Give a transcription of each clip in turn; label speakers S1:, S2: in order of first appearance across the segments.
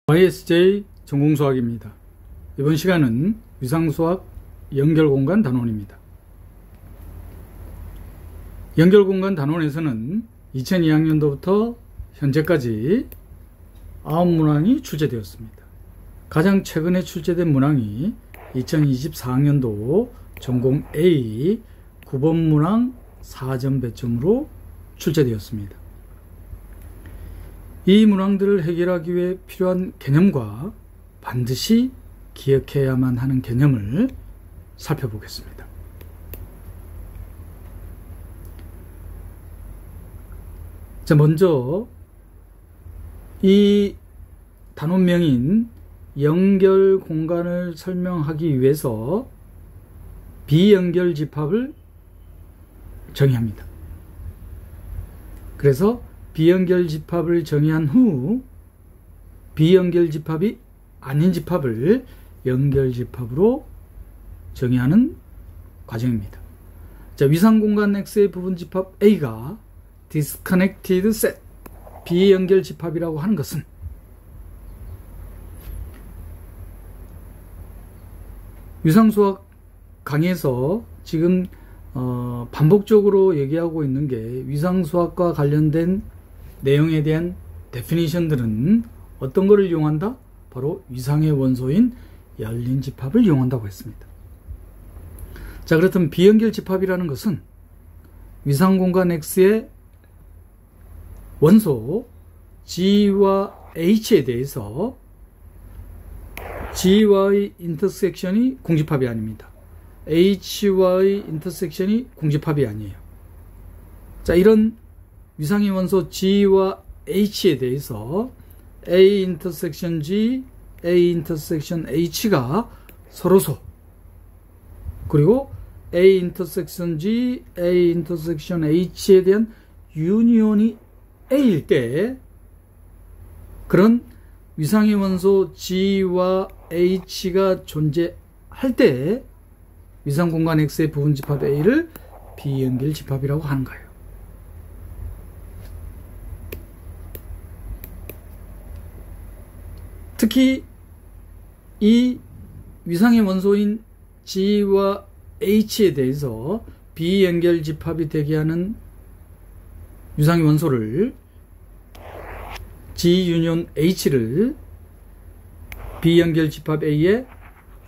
S1: YSJ 전공수학입니다. 이번 시간은 위상수학 연결공간 단원입니다. 연결공간 단원에서는 2002학년도부터 현재까지 9문항이 출제되었습니다. 가장 최근에 출제된 문항이 2024학년도 전공 A 9번 문항 4점 배점으로 출제되었습니다. 이 문항들을 해결하기 위해 필요한 개념과 반드시 기억해야만 하는 개념을 살펴보겠습니다. 자, 먼저 이 단원명인 연결 공간을 설명하기 위해서 비연결 집합을 정의합니다. 그래서 비연결 집합을 정의한 후 비연결 집합이 아닌 집합을 연결 집합으로 정의하는 과정입니다. 자, 위상공간 X의 부분 집합 A가 disconnected set 비연결 집합이라고 하는 것은 위상수학 강의에서 지금 반복적으로 얘기하고 있는 게 위상수학과 관련된 내용에 대한 데피니션들은 어떤 것을 이용한다? 바로 위상의 원소인 열린 집합을 이용한다고 했습니다. 자, 그렇다면 비연결 집합이라는 것은 위상공간 X의 원소 G와 H에 대해서 G와의 인터섹션이 공집합이 아닙니다. H와의 인터섹션이 공집합이 아니에요. 자, 이런 위상의 원소 G와 H에 대해서 A 인터섹션 G, A 인터섹션 H가 서로소, 그리고 A 인터섹션 G, A 인터섹션 H에 대한 유니온이 A일 때, 그런 위상의 원소 G와 H가 존재할 때 위상공간 X의 부분집합 A를 비연결 집합이라고 하는 거예요. 특히 이 위상의 원소인 G와 H에 대해서 비연결 집합이 되게 하는 위상의 원소를 G 유니온 H를 비연결 집합 A의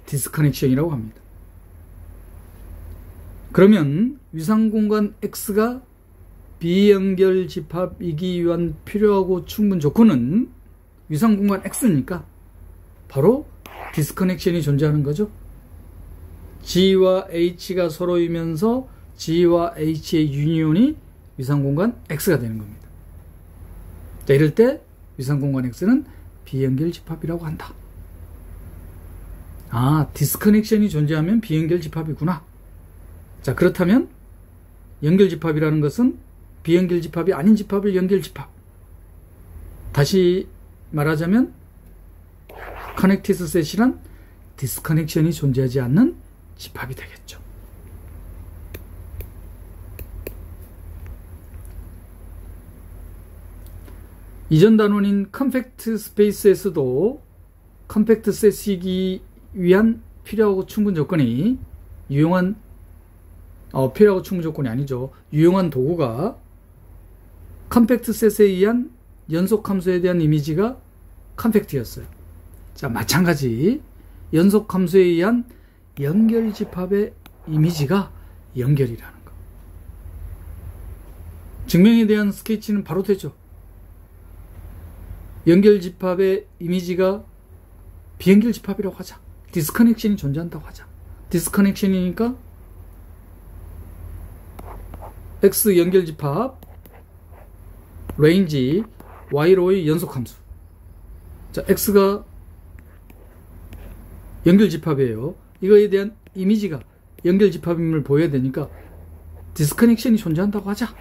S1: 디스커넥션이라고 합니다. 그러면 위상공간 X가 비연결 집합이기 위한 필요하고 충분 조건은 위상공간 X니까 바로 디스커넥션이 존재하는 거죠. G와 H가 서로이면서 G와 H의 유니온이 위상공간 X가 되는 겁니다. 자, 이럴 때 위상공간 X는 비연결 집합이라고 한다. 아, 디스커넥션이 존재하면 비연결 집합이구나. 자, 그렇다면 연결 집합이라는 것은 비연결 집합이 아닌 집합을 연결 집합. 다시 말하자면 커넥티드 셋이란 디스커넥션이 존재하지 않는 집합이 되겠죠. 이전 단원인 컴팩트 스페이스에서도 컴팩트 셋이기 위한 필요하고 충분 조건이 필요하고 충분 조건이 아니죠. 유용한 도구가 컴팩트 셋에 의한 연속 함수에 대한 이미지가 컴팩트였어요. 자, 마찬가지 연속 함수에 의한 연결 집합의 이미지가 연결이라는 거. 증명에 대한 스케치는 바로 되죠. 연결 집합의 이미지가 비연결 집합이라고 하자. 디스커넥션이 존재한다고 하자. 디스커넥션이니까 X 연결 집합 레인지 Y로의 연속함수. 자, X가 연결 집합이에요. 이거에 대한 이미지가 연결 집합임을 보여야 되니까 디스커넥션이 존재한다고 하자.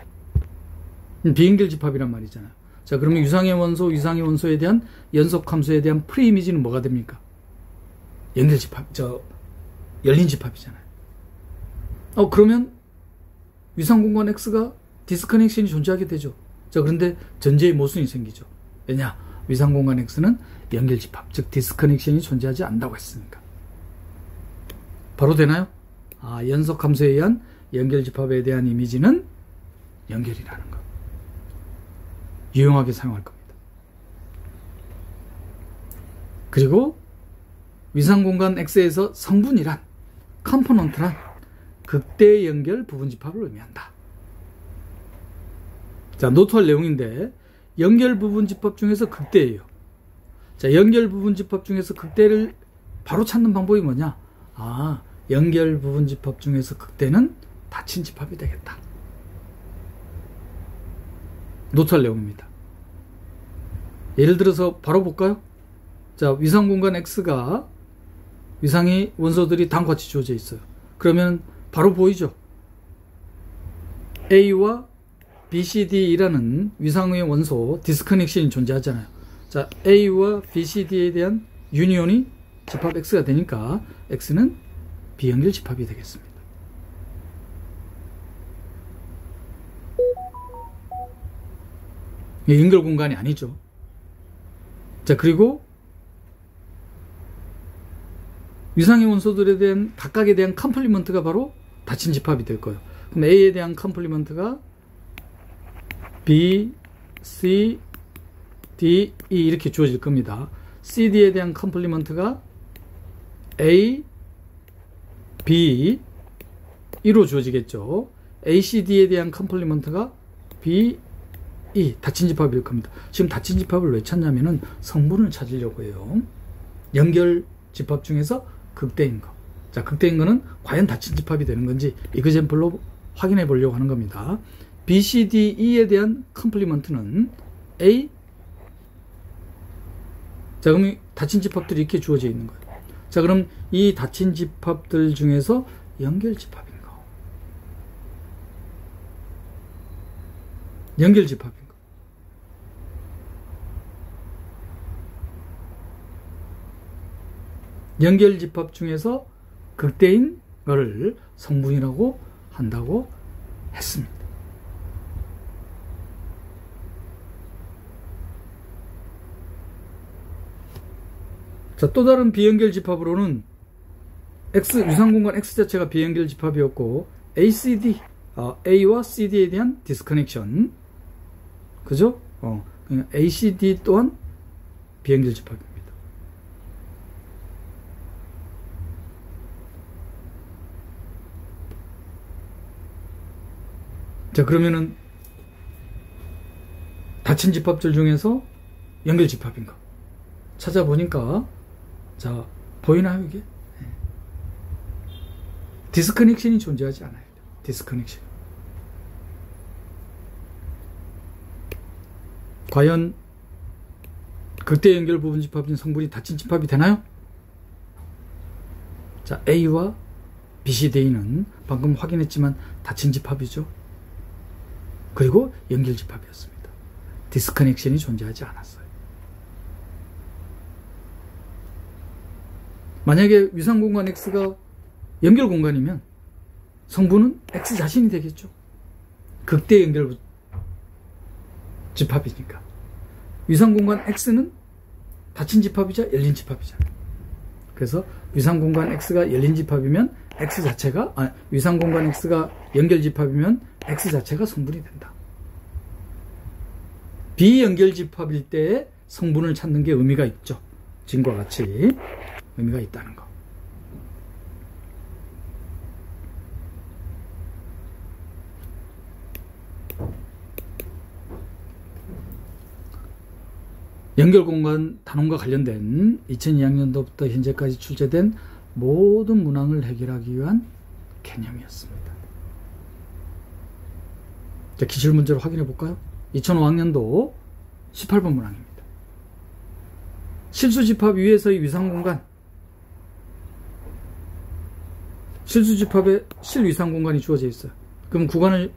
S1: 비연결 집합이란 말이잖아요. 자, 그러면 위상의 원소에 대한 연속함수에 대한 프리이미지는 뭐가 됩니까? 연결 집합, 열린 집합이잖아요. 그러면 위상공간 X가 디스커넥션이 존재하게 되죠. 자, 그런데 전제의 모순이 생기죠. 왜냐? 위상공간 X는 연결집합, 즉 디스커넥션이 존재하지 않는다고 했으니까. 바로 되나요? 연속함수에 의한 연결집합에 대한 이미지는 연결이라는 것. 유용하게 사용할 겁니다. 그리고 위상공간 X에서 성분이란, 컴포넌트란 극대 연결 부분집합을 의미한다. 자, 노트할 내용인데 연결 부분집합 중에서 극대예요. 자, 연결 부분집합 중에서 극대를 바로 찾는 방법이 뭐냐? 연결 부분집합 중에서 극대는 닫힌 집합이 되겠다. 노트할 내용입니다. 예를 들어서 바로 볼까요? 자, 위상공간 X가 위상의 원소들이 다음과 같이 주어져 있어요. 그러면 바로 보이죠? A와 BCD라는 위상의 원소 디스커넥션이 존재하잖아요. 자, A와 BCD에 대한 유니온이 집합 X가 되니까 X는 비연결 집합이 되겠습니다. 연결 공간이 아니죠. 자, 그리고 위상의 원소들에 대한 각각에 대한 컴플리먼트가 바로 닫힌 집합이 될 거예요. 그럼 A에 대한 컴플리먼트가 B, C, D, E 이렇게 주어질 겁니다. CD에 대한 컴플리먼트가 A, B, E로 주어지겠죠. ACD에 대한 컴플리먼트가 B, E, 닫힌 집합일 겁니다. 지금 닫힌 집합을 왜 찾냐면은 성분을 찾으려고 해요. 연결 집합 중에서 극대인 거. 자, 극대인 거는 과연 닫힌 집합이 되는 건지 이그젠플로 확인해 보려고 하는 겁니다. B, C, D, E에 대한 컴플리먼트는 A. 자, 그럼 닫힌 집합들이 이렇게 주어져 있는 거예요. 자, 그럼 이 닫힌 집합들 중에서 연결 집합인 거. 연결 집합인 거. 연결 집합 중에서 극대인 거를 성분이라고 한다고 했습니다. 자, 또 다른 비연결 집합으로는 위상공간 X 자체가 비연결 집합이었고 ACD, A와 CD에 대한 디스커넥션, 그죠? ACD 또한 비연결 집합입니다. 자, 그러면은 닫힌 집합들 중에서 연결 집합인 거 찾아보니까, 자, 보이나요, 이게? 디스커넥션이 존재하지 않아요. 디스커넥션. 과연 극대 연결 부분 집합인 성분이 닫힌 집합이 되나요? 자, A와 BCD는 방금 확인했지만 닫힌 집합이죠. 그리고 연결 집합이었습니다. 디스커넥션이 존재하지 않았어요. 만약에 위상공간 X가 연결 공간이면 성분은 X 자신이 되겠죠. 극대 연결 집합이니까. 위상공간 X는 닫힌 집합이자 열린 집합이잖아요. 그래서 위상공간 X가 열린 집합이면 X 자체가, 위상공간 X가 연결 집합이면 X 자체가 성분이 된다. 비연결 집합일 때의 성분을 찾는 게 의미가 있죠. 지금과 같이 의미가 있다는 거. 연결공간 단원과 관련된 2002학년도부터 현재까지 출제된 모든 문항을 해결하기 위한 개념이었습니다. 자, 기출문제로 확인해 볼까요? 2005학년도 18번 문항입니다. 실수집합 위에서의 위상공간, 실수집합에 실위상공간이 주어져 있어요. 그럼 구간으로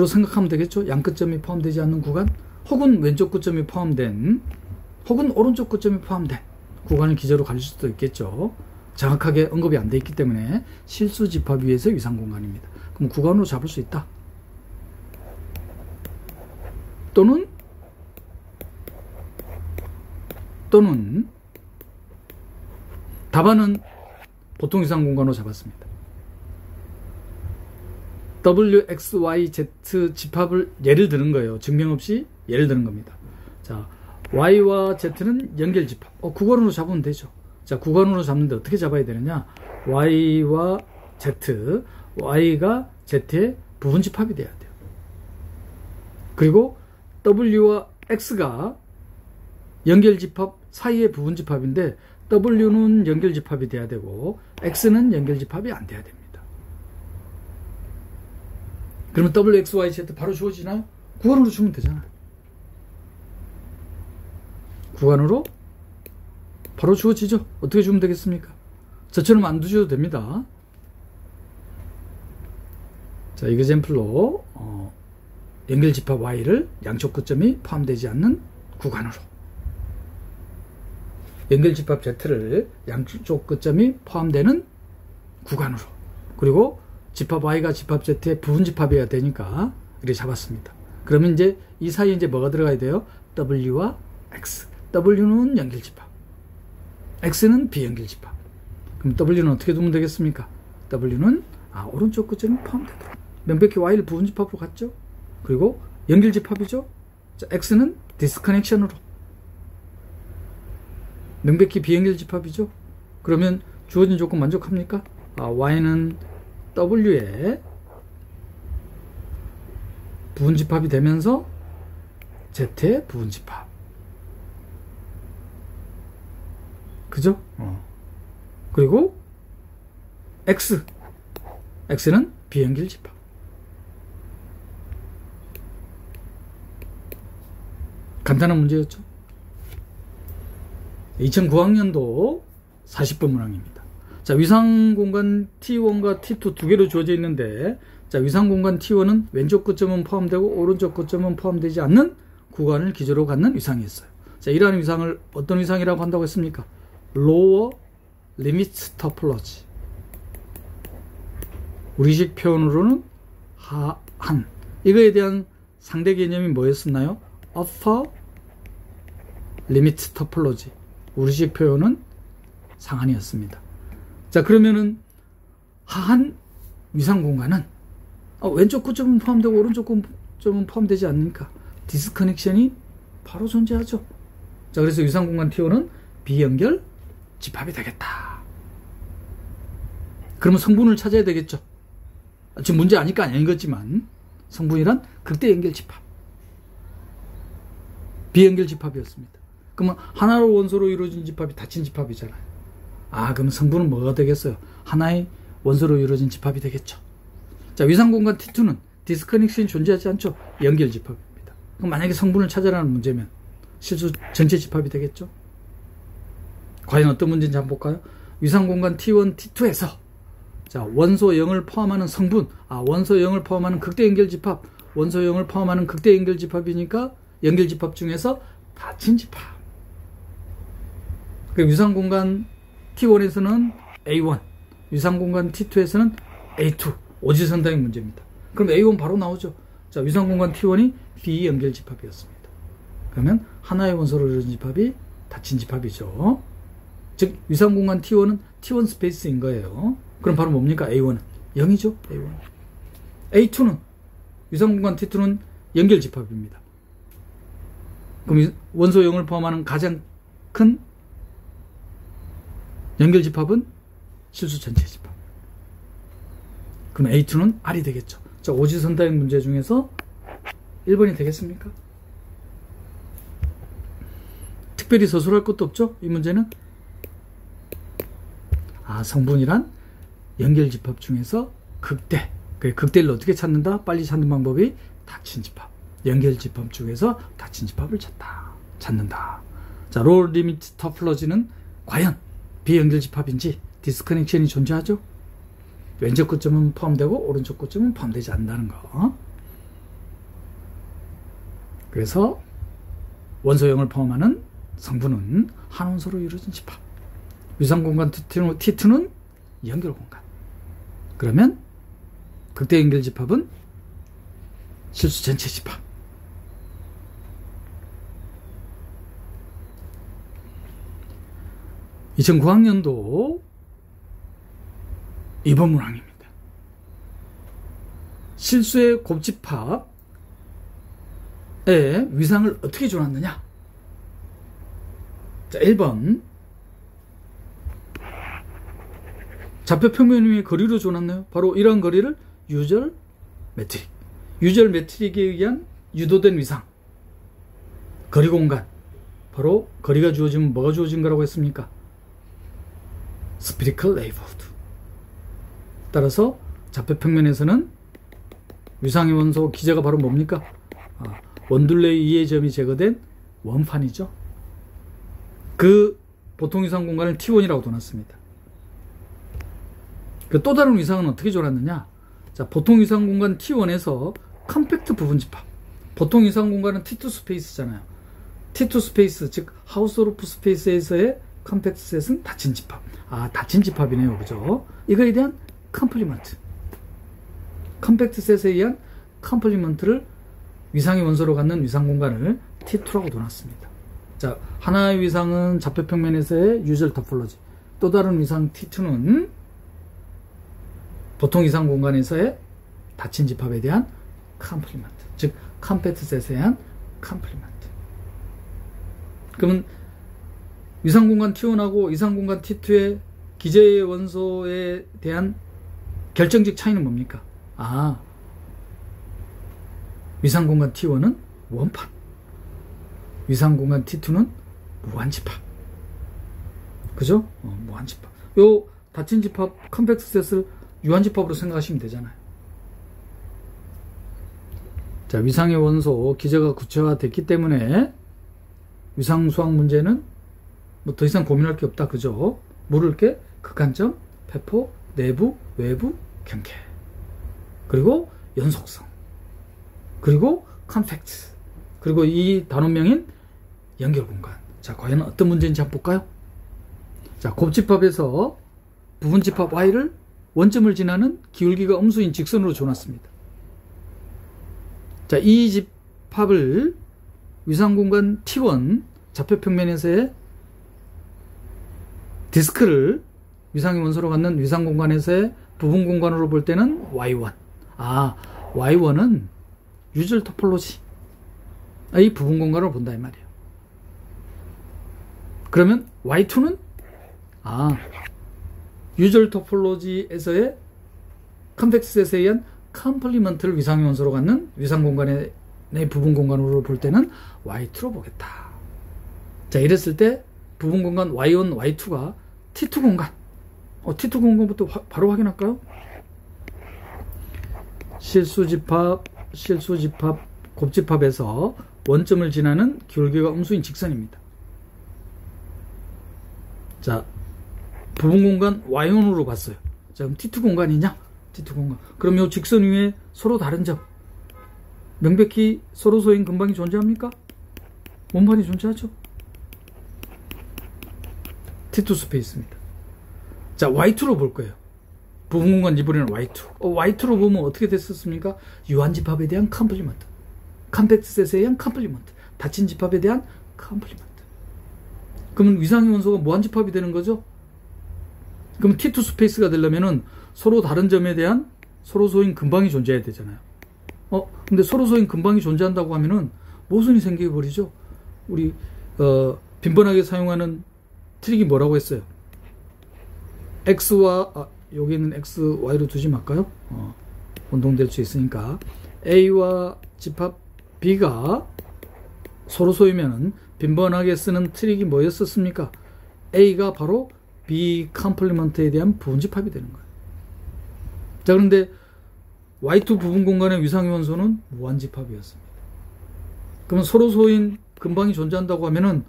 S1: 생각하면 되겠죠? 양끝점이 포함되지 않는 구간, 혹은 왼쪽 끝점이 포함된, 혹은 오른쪽 끝점이 포함된 구간을 기재로 가질 수도 있겠죠. 정확하게 언급이 안 돼 있기 때문에 실수집합 위에서의 위상공간입니다. 그럼 구간으로 잡을 수 있다. 또는 또는 답안은 보통 위상공간으로 잡았습니다. W, X, Y, Z 집합을 예를 드는 거예요. 증명 없이 예를 드는 겁니다. 자, Y와 Z는 연결 집합. 구간으로 잡으면 되죠. 자, 구간으로 잡는데 어떻게 잡아야 되느냐? Y와 Z, Y가 Z의 부분 집합이 돼야 돼요. 그리고 W와 X가 연결 집합 사이의 부분 집합인데 W는 연결 집합이 돼야 되고 X는 연결 집합이 안 돼야 됩니다. 그러면 W, X, Y, Z 바로 주어지나요? 구간으로 주면 되잖아요. 구간으로 바로 주어지죠. 어떻게 주면 되겠습니까? 저처럼 안 두셔도 됩니다. 자, 이그젬플로 연결 집합 Y를 양쪽 끝점이 포함되지 않는 구간으로, 연결 집합 Z를 양쪽 끝점이 포함되는 구간으로, 그리고 집합 Y가 집합 Z의 부분 집합이어야 되니까 이렇게 잡았습니다. 그러면 이제 이 사이에 이제 뭐가 들어가야 돼요? W와 X. W는 연결 집합, X는 비연결 집합. 그럼 W는 어떻게 두면 되겠습니까? W는 오른쪽 끝점이 포함되도록 명백히 Y를 부분 집합으로 갔죠. 그리고 연결 집합이죠. 자, X는 디스커넥션으로 명백히 비연결 집합이죠. 그러면 주어진 조건 만족합니까? Y는 W의 부분 집합이 되면서 Z의 부분 집합. 그죠? 그리고 X는 비연결 집합. 간단한 문제였죠. 2009학년도 40번 문항입니다. 자, 위상공간 T1과 T2 두 개로 주어져 있는데, 자, 위상공간 T1은 왼쪽 끝점은 포함되고 오른쪽 끝점은 포함되지 않는 구간을 기조로 갖는 위상이 있어요. 자, 이러한 위상을 어떤 위상이라고 한다고 했습니까? Lower Limit Topology. 우리식 표현으로는 하한. 이거에 대한 상대 개념이 뭐였었나요? Upper Limit Topology. 우리식 표현은 상한이었습니다. 자, 그러면은 하한 위상 공간은 왼쪽 끝점은 포함되고 오른쪽 끝점은 포함되지 않으니까 디스커넥션이 바로 존재하죠. 자, 그래서 위상 공간 T1은 비연결 집합이 되겠다. 그러면 성분을 찾아야 되겠죠. 지금 문제 아니까 아닌 거지만 성분이란 극대 연결 집합, 비연결 집합이었습니다. 그러면 하나로 원소로 이루어진 집합이 닫힌 집합이잖아요. 그럼 성분은 뭐가 되겠어요? 하나의 원소로 이루어진 집합이 되겠죠. 자, 위상공간 T2는 디스커넥션이 존재하지 않죠. 연결 집합입니다. 그럼 만약에 성분을 찾아라는 문제면 실수 전체 집합이 되겠죠. 과연 어떤 문제인지 한번 볼까요? 위상공간 T1, T2에서 자, 원소 0을 포함하는 성분, 원소 0을 포함하는 극대 연결 집합, 원소 0을 포함하는 극대 연결 집합이니까 연결 집합 중에서 닫힌 집합. 그 위상공간 T1에서는 A1, 위상공간 T2에서는 A2, 오지선다의 문제입니다. 그럼 A1 바로 나오죠. 자, 위상공간 T1이 비연결 집합이었습니다. 그러면 하나의 원소로 이루어진 집합이 닫힌 집합이죠. 즉, 위상공간 T1은 T1 스페이스인 거예요. 그럼 바로 뭡니까? A1은 0이죠. A1. A2는 위상공간 T2는 연결 집합입니다. 그럼 원소 0을 포함하는 가장 큰 연결 집합은 실수 전체 집합. 그럼 A2는 R이 되겠죠. 자, 오지선다형 문제 중에서 1번이 되겠습니까? 특별히 서술할 것도 없죠? 이 문제는 성분이란 연결 집합 중에서 극대. 극대를 어떻게 찾는다? 빨리 찾는 방법이 닫힌 집합. 연결 집합 중에서 닫힌 집합을 찾는다. 자, 로우 리미트 터플러지는 과연 비연결 집합인지 디스커넥션이 존재하죠? 왼쪽 끝점은 포함되고 오른쪽 끝점은 포함되지 않는다는 거. 그래서 원소 0을 포함하는 성분은 한 원소로 이루어진 집합. 위상공간 T2는 연결 공간. 그러면 극대 연결 집합은 실수 전체 집합. 2009학년도 2번 문항입니다. 실수의 곱집합의 위상을 어떻게 줘놨느냐? 자, 1번. 좌표 평면 위에 거리로 줘놨나요? 바로 이러한 거리를 유절 매트릭. 유절 매트릭에 의한 유도된 위상. 거리 공간. 바로 거리가 주어지면 뭐가 주어진 거라고 했습니까? spherical neighborhood. 따라서 좌표 평면에서는 위상의 원소 기제가 바로 뭡니까? 원둘레의 이의 점이 제거된 원판이죠. 그 보통 위상 공간을 T1이라고 둬놨습니다. 그 또 다른 위상은 어떻게 줘놨느냐? 자, 보통 위상 공간 T1에서 컴팩트 부분 집합. 보통 위상 공간은 T2 스페이스잖아요. T2 스페이스, 즉 하우스 오브 스페이스에서의 컴팩트 셋은 닫힌 집합. 닫힌 집합이네요. 그죠? 이거에 대한 컴플리먼트. 컴팩트 셋에 의한 컴플리먼트를 위상의 원소로 갖는 위상 공간을 T2라고 둬놨습니다. 자, 하나의 위상은 좌표 평면에서의 유절 토폴로지. 또 다른 위상 T2는 보통 위상 공간에서의 닫힌 집합에 대한 컴플리먼트. 즉, 컴팩트 셋에 의한 컴플리먼트. 그러면 위상 공간 T1하고 위상 공간 T2의 기저의 원소에 대한 결정적 차이는 뭡니까? 위상 공간 T1은 원판, 위상 공간 T2는 무한집합. 그죠? 무한집합. 요 닫힌 집합 컴팩트 셋을 유한집합으로 생각하시면 되잖아요. 자, 위상의 원소 기저가 구체화됐기 때문에 위상 수학 문제는 뭐 더 이상 고민할 게 없다. 그죠? 물을 게 극한점, 배포, 내부, 외부, 경계. 그리고 연속성. 그리고 컴팩트. 그리고 이 단원명인 연결공간. 자, 과연 어떤 문제인지 한번 볼까요? 자, 곱집합에서 부분집합 Y를 원점을 지나는 기울기가 음수인 직선으로 줘놨습니다. 자, 이 집합을 위상공간 T1 좌표평면에서의 디스크를 위상의 원소로 갖는 위상공간에서의 부분공간으로 볼 때는 Y1. Y1은 유절 토폴로지. 이 부분공간으로 본다 이 말이에요. 그러면 Y2는 유절 토폴로지에서의 컴팩트셋에 의한 컴플리먼트를 위상의 원소로 갖는 위상공간의 부분공간으로 볼 때는 Y2로 보겠다. 자, 이랬을 때 부분공간 Y1, Y2가 T2 공간. T2 공간부터 바로 확인할까요? 실수집합, 곱집합에서 원점을 지나는 기울기가 음수인 직선입니다. 자, 부분공간 Y1으로 봤어요. 자, 그럼 T2 공간이냐? T2 공간. 그럼 이 직선 위에 서로 다른 점. 명백히 서로 소인 근방이 존재합니까? 원판이 존재하죠. T2 스페이스입니다. 자, Y2로 볼 거예요. 부분공간 이번에는 Y2. Y2로 보면 어떻게 됐었습니까? 유한집합에 대한 컴플리먼트. 컴팩트셋에 의한 컴플리먼트. 닫힌 집합에 대한 컴플리먼트. 그러면 위상의 원소가 무한집합이 되는 거죠? 그럼 T2 스페이스가 되려면은 서로 다른 점에 대한 서로 소인 근방이 존재해야 되잖아요. 근데 서로 소인 근방이 존재한다고 하면은 모순이 생겨버리죠. 우리 빈번하게 사용하는 트릭이 뭐라고 했어요? X와 여기는 X, Y로 두지 말까요? 혼동될 수 있으니까 A와 집합 B가 서로 소이면은 빈번하게 쓰는 트릭이 뭐였었습니까? A가 바로 B 컴플리먼트에 대한 부분집합이 되는 거예요. 자, 그런데 Y2 부분 공간의 위상의 원소는 무한집합이었습니다. 그러면 서로 소인 근방이 존재한다고 하면은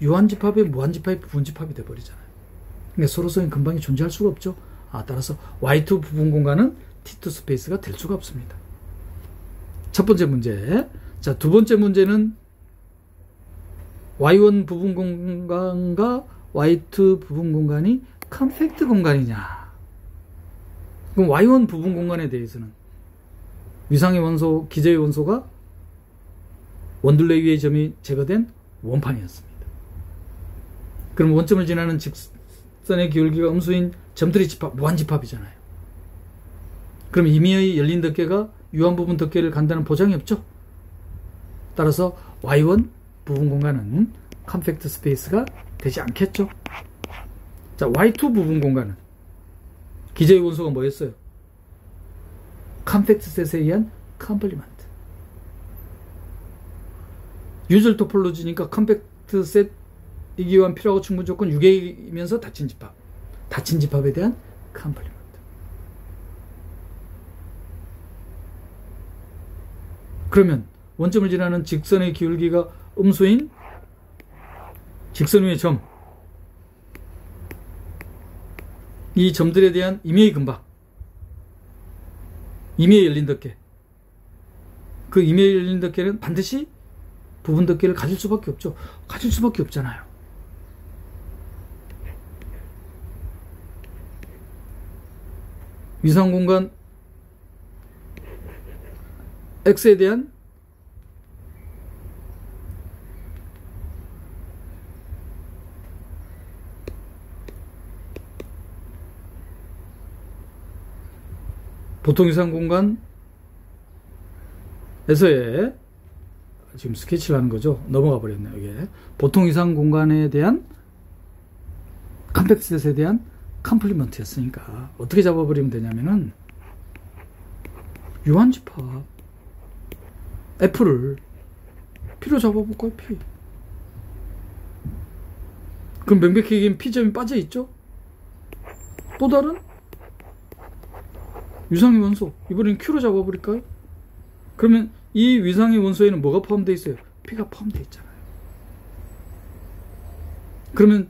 S1: 유한집합의 무한집합이 부분집합이 돼버리잖아요. 그러니까 서로 소인 근방이 존재할 수가 없죠. 따라서 Y2 부분 공간은 T2 스페이스가 될 수가 없습니다. 첫 번째 문제. 자, 두 번째 문제는 Y1 부분 공간과 Y2 부분 공간이 컴팩트 공간이냐. 그럼 Y1 부분 공간에 대해서는 위상의 원소, 기저의 원소가 원둘레 위의 점이 제거된 원판이었습니다. 그럼 원점을 지나는 직선의 기울기가 음수인 점들의 집합, 무한집합이잖아요. 그럼 임의의 열린 덮개가 유한부분 덮개를 간다는 보장이 없죠. 따라서 Y1 부분 공간은 컴팩트 스페이스가 되지 않겠죠. 자, Y2 부분 공간은 기저의 원소가 뭐였어요? 컴팩트 셋에 의한 컴플리먼트. 유절 토폴로지니까 컴팩트 셋이기 위한 필요하고 충분 조건 6A이면서 닫힌 집합. 닫힌 집합에 대한 컴플리먼트. 그러면 원점을 지나는 직선의 기울기가 음수인 직선 위의 점, 이 점들에 대한 임의의 근박, 임의의 열린 덮개, 그 임의의 열린 덮개는 반드시 부분 덮개를 가질 수밖에 없죠. 가질 수밖에 없잖아요. 위상공간 X에 대한 보통 이상 공간에서의 지금 스케치를 하는 거죠. 넘어가 버렸네요. 이게 보통 이상 공간에 대한 컴팩트 셋에 대한 컴플리먼트였으니까 어떻게 잡아버리면 되냐면은 유한집합 F를 P로 잡아볼까요? P. 그럼 명백히 얘기하면 P점이 빠져있죠? 또 다른 위상의 원소, 이번엔 Q로 잡아버릴까요? 그러면 이 위상의 원소에는 뭐가 포함되어 있어요? P가 포함되어 있잖아요. 그러면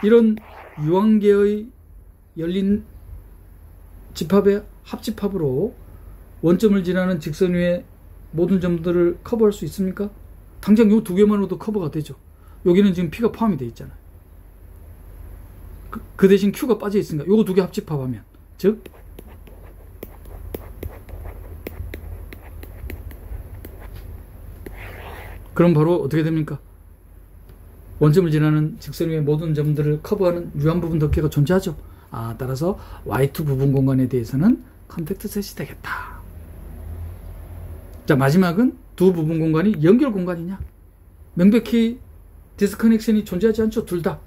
S1: 이런 유한계의 열린 집합의 합집합으로 원점을 지나는 직선 위에 모든 점들을 커버할 수 있습니까? 당장 이 두 개만으로도 커버가 되죠. 여기는 지금 P가 포함이 되어 있잖아요. 그 대신 Q가 빠져 있으니까 요거 두 개 합집합하면, 즉 그럼 바로 어떻게 됩니까? 원점을 지나는 직선 위의 모든 점들을 커버하는 유한부분 덮개가 존재하죠. 따라서 Y2 부분 공간에 대해서는 컴팩트 셋이 되겠다. 자, 마지막은 두 부분 공간이 연결 공간이냐? 명백히 디스커넥션이 존재하지 않죠. 둘 다.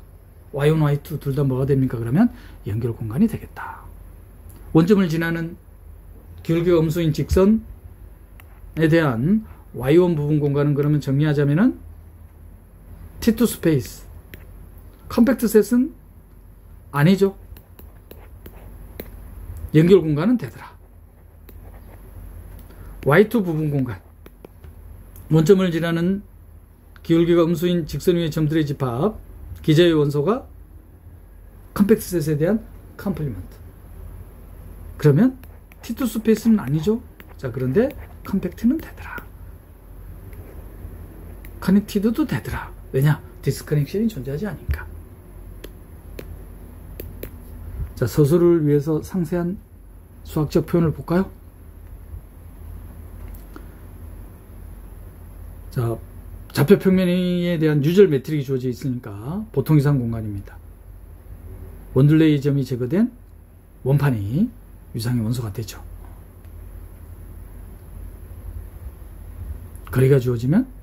S1: Y1, Y2 둘 다 뭐가 됩니까? 그러면 연결 공간이 되겠다. 원점을 지나는 기울기가 음수인 직선에 대한 Y1 부분 공간은 그러면 정리하자면은 T2 스페이스. 컴팩트 셋은 아니죠. 연결 공간은 되더라. Y2 부분 공간. 원점을 지나는 기울기가 음수인 직선 위의 점들의 집합. 기저의 원소가 컴팩트 셋에 대한 컴플리먼트. 그러면 T2 스페이스는 아니죠. 자, 그런데 컴팩트는 되더라. 커넥티드도 되더라. 왜냐? 디스커넥션이 존재하지 않으니까. 자, 서술을 위해서 상세한 수학적 표현을 볼까요? 자, 좌표 평면에 대한 유절 매트릭이 주어져 있으니까 보통 이상 공간입니다. 원둘레의 점이 제거된 원판이 유상의 원소가 되죠. 거리가 주어지면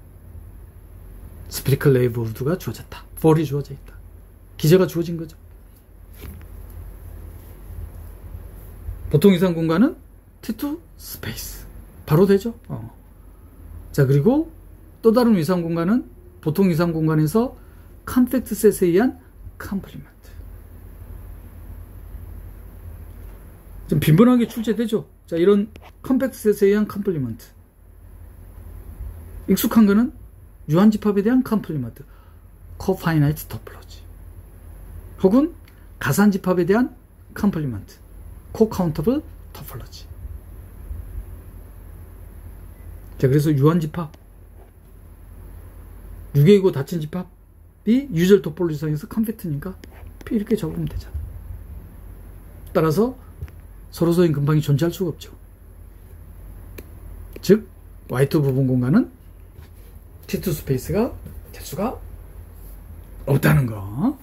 S1: 스피리컬 레이블드가 주어졌다. 볼이 주어져 있다. 기저가 주어진 거죠. 보통 이상 공간은 T2 스페이스. 바로 되죠. 자, 그리고 또 다른 위상 공간은 보통 위상 공간에서 컴팩트 셋에 의한 컴플리먼트. 좀 빈번하게 출제되죠. 자, 이런 컴팩트 셋에 의한 컴플리먼트. 익숙한 거는 유한집합에 대한 컴플리먼트, 코파이나이트 토폴로지, 혹은 가산집합에 대한 컴플리먼트, 코카운터블 토폴로지. 자, 그래서 유한집합, 유계이고 닫힌 집합이 유절 토폴로지상에서 컴팩트니까 이렇게 적으면 되잖아. 따라서 서로서인 근방이 존재할 수가 없죠. 즉 Y2 부분 공간은 T2 스페이스가 될 수가 없다는 거.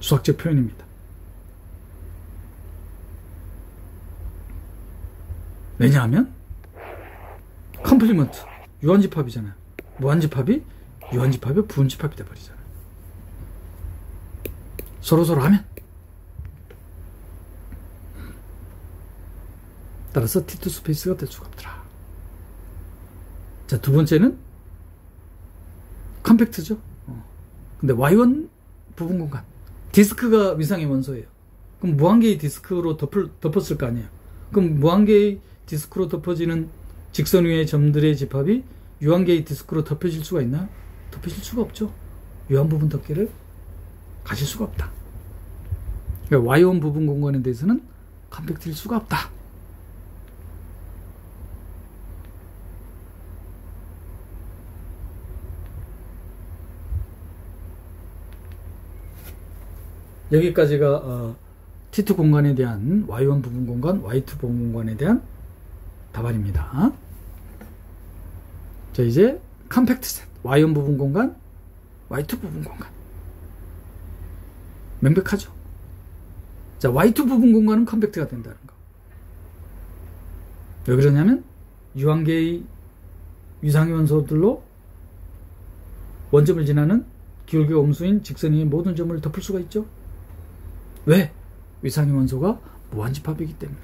S1: 수학적 표현입니다. 왜냐하면 컴플리먼트, 유한집합이잖아요. 무한집합이 유한집합이 부분집합이 돼버리잖아요. 서로서로 하면. 따라서 T2 스페이스가 될 수가 없더라. 자, 두 번째는 컴팩트죠. 근데 Y1 부분 공간. 디스크가 위상의 원소예요. 그럼 무한개의 디스크로 덮었을 거 아니에요. 그럼 무한개의 디스크로 덮어지는 직선 위의 점들의 집합이 유한개의 디스크로 덮여질 수가 있나요? 덮여질 수가 없죠. 유한 부분 덮개를 가질 수가 없다. 그러니까 Y1 부분 공간에 대해서는 컴팩트일 수가 없다. 여기까지가 T2 공간에 대한 Y1 부분 공간, Y2 부분 공간에 대한 답안입니다. 자, 이제 컴팩트 셋. Y1 부분 공간, Y2 부분 공간. 명백하죠? 자, Y2 부분 공간은 컴팩트가 된다는 거. 왜 그러냐면 유한계의 위상의 원소들로 원점을 지나는 기울기 음수인 직선의 모든 점을 덮을 수가 있죠. 왜? 위상의 원소가 무한집합이기 때문에.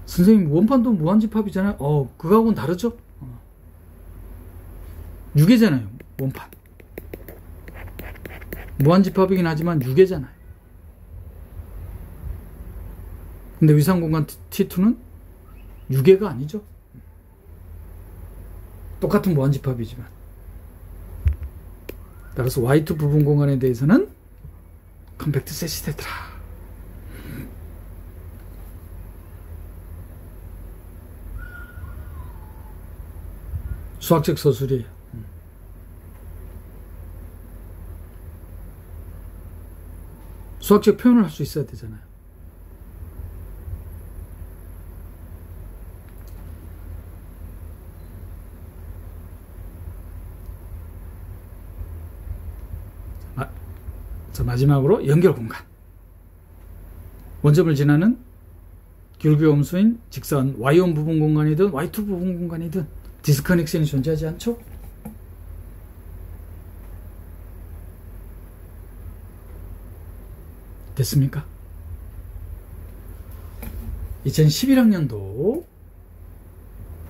S1: 선생님, 원판도 무한집합이잖아요. 그거하고는 다르죠? 유계잖아요, 원판. 무한집합이긴 하지만 유계잖아요. 근데 위상공간 T2는 유계가 아니죠. 똑같은 무한집합이지만. 따라서 Y2 부분 공간에 대해서는 컴팩트 셋이 되더라. 수학적 서술이에요. 수학적 표현을 할 수 있어야 되잖아요. 자, 마지막으로 연결 공간. 원점을 지나는 기울기 음수인 직선 Y1 부분 공간이든 Y2 부분 공간이든 디스커넥션이 존재하지 않죠? 됐습니까? 2011학년도,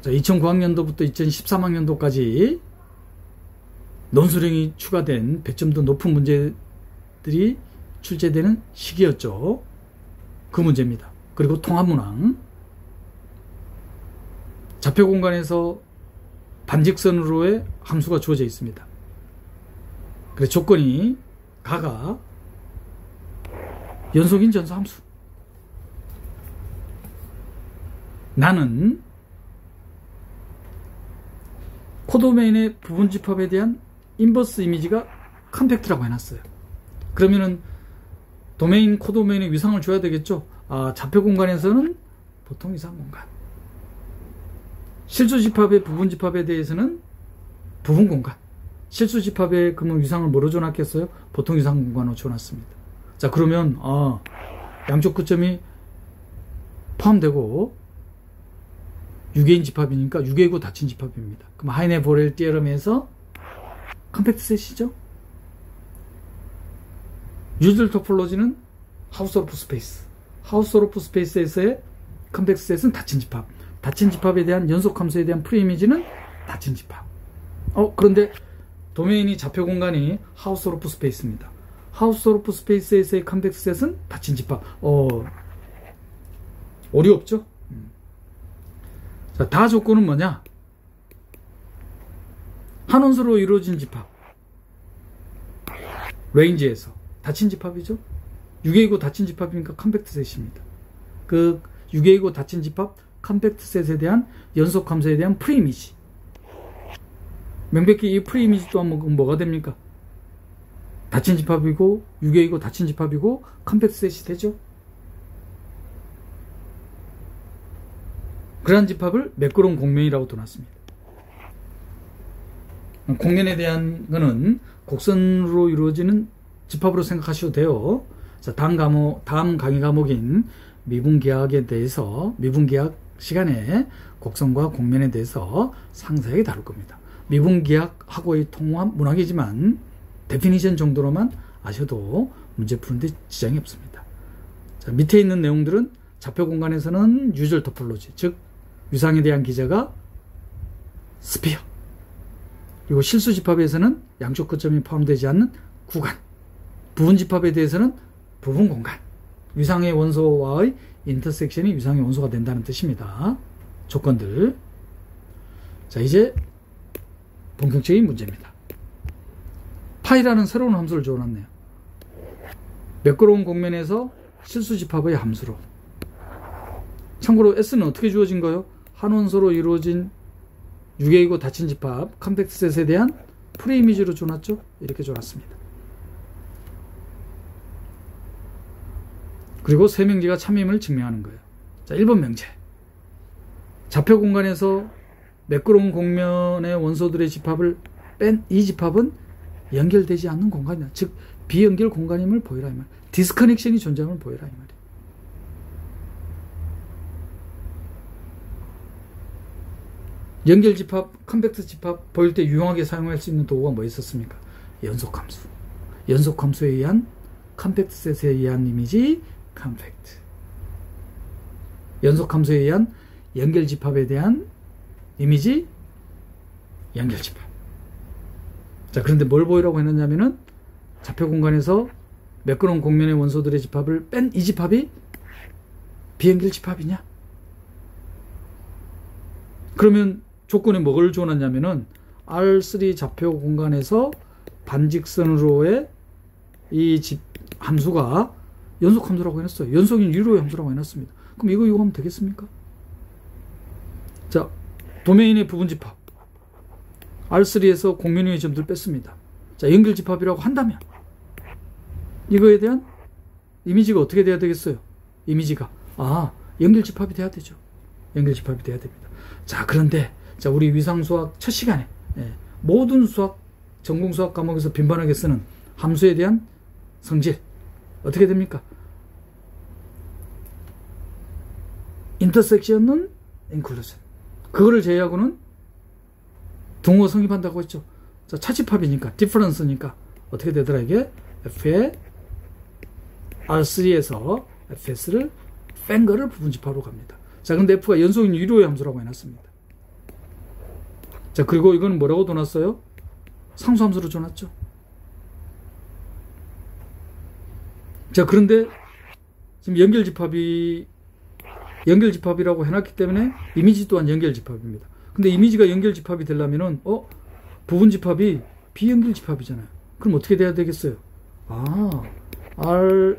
S1: 자, 2009학년도부터 2013학년도까지 논술형이 추가된 배점도 높은 문제들이 출제되는 시기였죠. 그 문제입니다. 그리고 통합문항. 좌표 공간에서 반직선으로의 함수가 주어져 있습니다. 그래서 조건이 가가 연속인 전수 함수. 나는 코도메인의 부분집합에 대한 인버스 이미지가 컴팩트라고 해놨어요. 그러면은 도메인, 코도메인의 위상을 줘야 되겠죠. 좌표 공간에서는 보통 위상 공간. 실수집합의 부분집합에 대해서는 부분 공간. 실수집합의 그러면 위상을 뭐로 줘놨겠어요? 보통 위상 공간으로 줘놨습니다. 자, 그러면 양쪽 끝점이 포함되고 유계인 집합이니까 유계이고 닫힌 집합입니다. 그럼 하이네-보렐 티어럼에서 컴팩트 셋이죠. 유즐 토폴로지는 하우스오르프 스페이스. 하우스오르프 스페이스에서의 컴팩트 셋은 닫힌 집합. 닫힌 집합에 대한 연속 함수에 대한 프리이미지는 닫힌 집합. 그런데 도메인이 좌표 공간이 하우스오르프 스페이스입니다. 하우스오르프 스페이스에서의 컴팩트 셋은 닫힌 집합. 오류 없죠? 자, 다 조건은 뭐냐? 한 원소로 이루어진 집합. 레인지에서. 닫힌 집합이죠? 유계이고 닫힌 집합이니까 컴팩트 셋입니다. 그 유계이고 닫힌 집합, 컴팩트 셋에 대한 연속 함수에 대한 프리이미지. 명백히 이 프리이미지 또한 뭐가 됩니까? 닫힌 집합이고, 유계이고 닫힌 집합이고, 컴팩트 셋이 되죠? 그러한 집합을 매끄러운 공면이라고 둬놨습니다. 공면에 대한 거는 곡선으로 이루어지는 집합으로 생각하셔도 돼요. 자, 다음 강의 과목인 미분계약에 대해서, 미분계약 시간에 곡선과 곡면에 대해서 상세하게 다룰 겁니다. 미분계약하고의 통합 문학이지만 데피니션 정도로만 아셔도 문제 푸는데 지장이 없습니다. 자, 밑에 있는 내용들은 좌표 공간에서는 유절 토폴로지, 즉 유상에 대한 기저가 스피어, 그리고 실수 집합에서는 양쪽 끝점이 포함되지 않는 구간, 부분 집합에 대해서는 부분 공간, 유상의 원소와의 인터섹션이 유상의 원소가 된다는 뜻입니다. 조건들. 자, 이제 본격적인 문제입니다. 파이라는 새로운 함수를 줘놨네요. 매끄러운 곡면에서 실수 집합의 함수로. 참고로 S는 어떻게 주어진 거예요? 한 원소로 이루어진 유계이고 닫힌 집합 컴팩트 셋에 대한 프레이미지로 줘놨죠? 이렇게 줘놨습니다. 그리고 세 명제가 참임을 증명하는 거예요. 자, 1번 명제. 좌표 공간에서 매끄러운 곡면의 원소들의 집합을 뺀 이 집합은 연결되지 않는 공간이다. 즉 비연결 공간임을 보이라 이 말. 디스커넥션이 존재함을 보이라 이 말이에요. 연결 집합, 컴팩트 집합 보일 때 유용하게 사용할 수 있는 도구가 뭐 있었습니까? 연속함수. 연속함수에 의한 컴팩트 셋에 의한 이미지 컴팩트. 연속함수에 의한 연결 집합에 대한 이미지 연결 집합. 자, 그런데 뭘 보이라고 했느냐면은 좌표 공간에서 매끄러운 곡면의 원소들의 집합을 뺀 이 집합이 비연결 집합이냐? 그러면 조건에 뭐를 줘놨냐면은 R3 좌표 공간에서 반직선으로의 이 함수가 연속 함수라고 해놨어요. 연속인 유로의 함수라고 해놨습니다. 그럼 이거 이용하면 되겠습니까? 자, 도메인의 부분 집합. R3에서 곡면 위의 점들 뺐습니다. 자, 연결 집합이라고 한다면 이거에 대한 이미지가 어떻게 돼야 되겠어요? 이미지가 연결 집합이 돼야 되죠. 연결 집합이 돼야 됩니다. 자, 그런데 자, 우리 위상수학 첫 시간에 모든 수학 전공 수학 과목에서 빈번하게 쓰는 함수에 대한 성질 어떻게 됩니까? 인터섹션은 인클루전. 그거를 제외하고는 동호 성립한다고 했죠. 자, 차집합이니까 디퍼런스니까 어떻게 되더라 이게? F의 R3에서 FS를 뺀 거를 부분집합으로 갑니다. 자, 근데 F가 연속인 유료의 함수라고 해놨습니다. 자, 그리고 이거는 뭐라고 둬놨어요? 상수함수로 줘놨죠. 자, 그런데 지금 연결집합이라고 해놨기 때문에 이미지 또한 연결집합입니다. 근데 이미지가 연결집합이 되려면은 부분집합이 비연결집합이잖아요. 그럼 어떻게 돼야 되겠어요? R3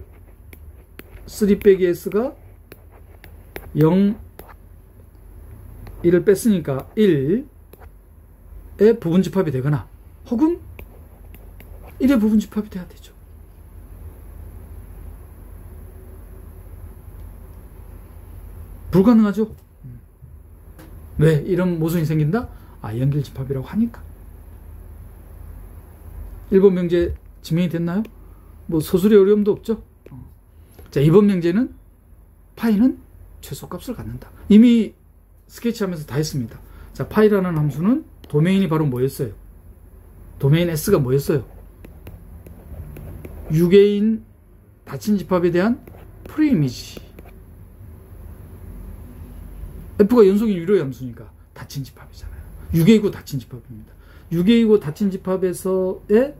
S1: 빼기 S가 0, 1을 뺐으니까 1의 부분집합이 되거나 혹은 1의 부분집합이 돼야 되죠. 불가능하죠? 왜? 이런 모순이 생긴다? 연결집합이라고 하니까. 1번 명제 증명이 됐나요? 뭐 소술의 어려움도 없죠? 자, 2번 명제는 파이는 최소값을 갖는다. 이미 스케치하면서 다 했습니다. 자, 파이라는 함수는 도메인이 바로 뭐였어요? 도메인 S가 뭐였어요? 유계인 닫힌 집합에 대한 프레이미지. F가 연속인 유료의 함수니까 닫힌 집합이잖아요. 유계이고 닫힌 집합입니다. 유계이고 닫힌 집합에서의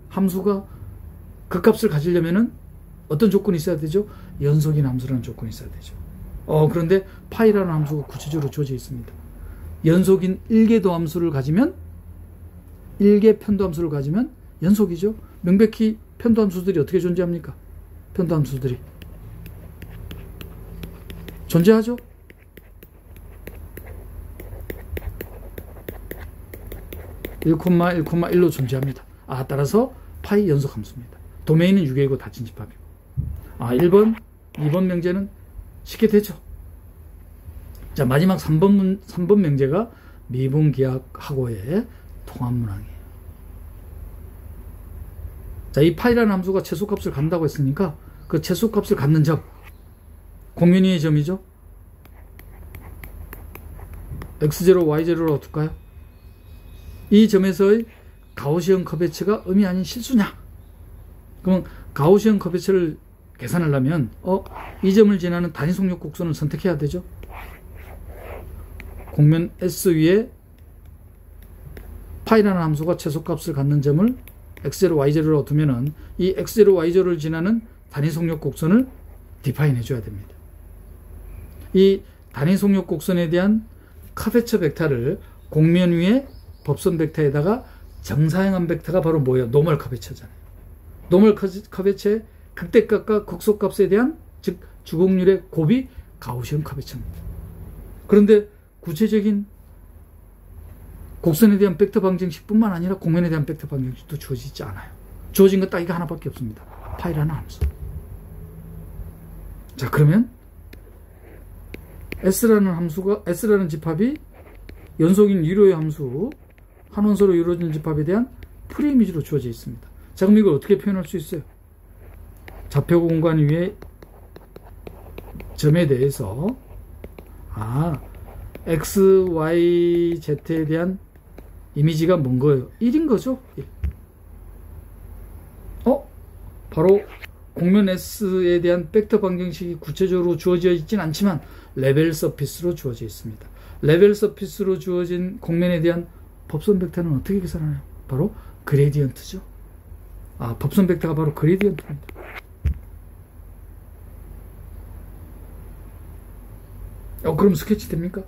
S1: 함수가 그 값을 가지려면은 어떤 조건이 있어야 되죠? 연속인 함수라는 조건이 있어야 되죠. 그런데 파이라는 함수가 구체적으로 주어져 있습니다. 연속인 1개 도함수를 가지면 1개 편도함수를 가지면 연속이죠. 명백히 편도함수들이 어떻게 존재합니까? 편도함수들이 존재하죠. 1,1,1로 존재합니다. 따라서 파이 연속함수입니다. 도메인은 유계이고 닫힌 집합이고. 1번, 2번 명제는 쉽게 되죠. 자, 마지막 3번 명제가 미분계약하고의 통합문항이에요. 자, 이 파이라는 함수가 최소값을 갖는다고 했으니까 그 최소값을 갖는 점, 공면위의 점이죠. x0, y0로 둘까요? 이 점에서의 가우시언 커베처가 음이 아닌 실수냐? 그러면 가우시언 커베처를 계산하려면 이 점을 지나는 단위 속력 곡선을 선택해야 되죠. 공면 S 위에 파이라는 함수가 최소값을 갖는 점을 x0, y0로 두면은 이 x0, y0를 지나는 단위 속력 곡선을 디파인 해줘야 됩니다. 이 단위 속력 곡선에 대한 커베처 벡터를 공면 위에 법선 벡터에다가 정사형한 벡터가 바로 뭐예요? 노멀 커베처잖아요. 노멀 커베처의 극대값과 극소값에 대한 즉 주곡률의 곱이 가우시언 커베처입니다. 그런데 구체적인 곡선에 대한 벡터 방정식뿐만 아니라 공면에 대한 벡터 방정식도 주어지지 않아요. 주어진 건 딱 이거 하나밖에 없습니다. 파이라는 함수. 자, 그러면 S라는 집합이 연속인 유료의 함수 한 원소로 이루어진 집합에 대한 프리이미지로 주어져 있습니다. 자, 그럼 이걸 어떻게 표현할 수 있어요? 좌표 공간 위에 점에 대해서 x, y, z에 대한 이미지가 뭔 거예요? 1인 거죠? 1. 바로 공면 S에 대한 벡터 방정식이 구체적으로 주어져 있진 않지만 레벨 서피스로 주어져 있습니다. 레벨 서피스로 주어진 공면에 대한 법선 벡터는 어떻게 계산하나요? 바로 그레디언트죠. 법선 벡터가 바로 그레디언트입니다. 그럼 스케치 됩니까?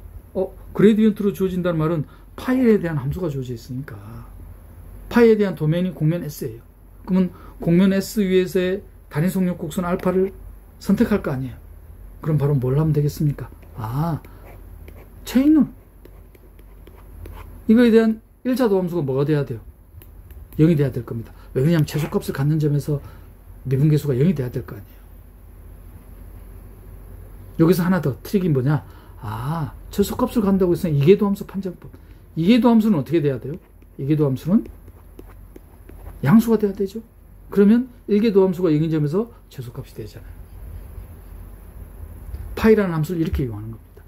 S1: 그레디언트로 주어진다는 말은 파이에 대한 함수가 주어져 있으니까 파이에 대한 도메인이 공면 S예요. 그러면 공면 S 위에서의 단위 속력 곡선 알파를 선택할 거 아니에요. 그럼 바로 뭘 하면 되겠습니까? 체인룰. 이거에 대한 1차 도함수가 뭐가 돼야 돼요? 0이 돼야 될 겁니다. 왜냐하면 최소값을 갖는 점에서 미분계수가 0이 돼야 될 거 아니에요. 여기서 하나 더 트릭이 뭐냐? 최소값을 간다고 했으면 이계도함수 판정법. 이계도함수는 어떻게 돼야 돼요? 이계도함수는 양수가 돼야 되죠. 그러면 1계도함수가 0인 점에서 최소값이 되잖아요. 파이라는 함수를 이렇게 이용하는 겁니다.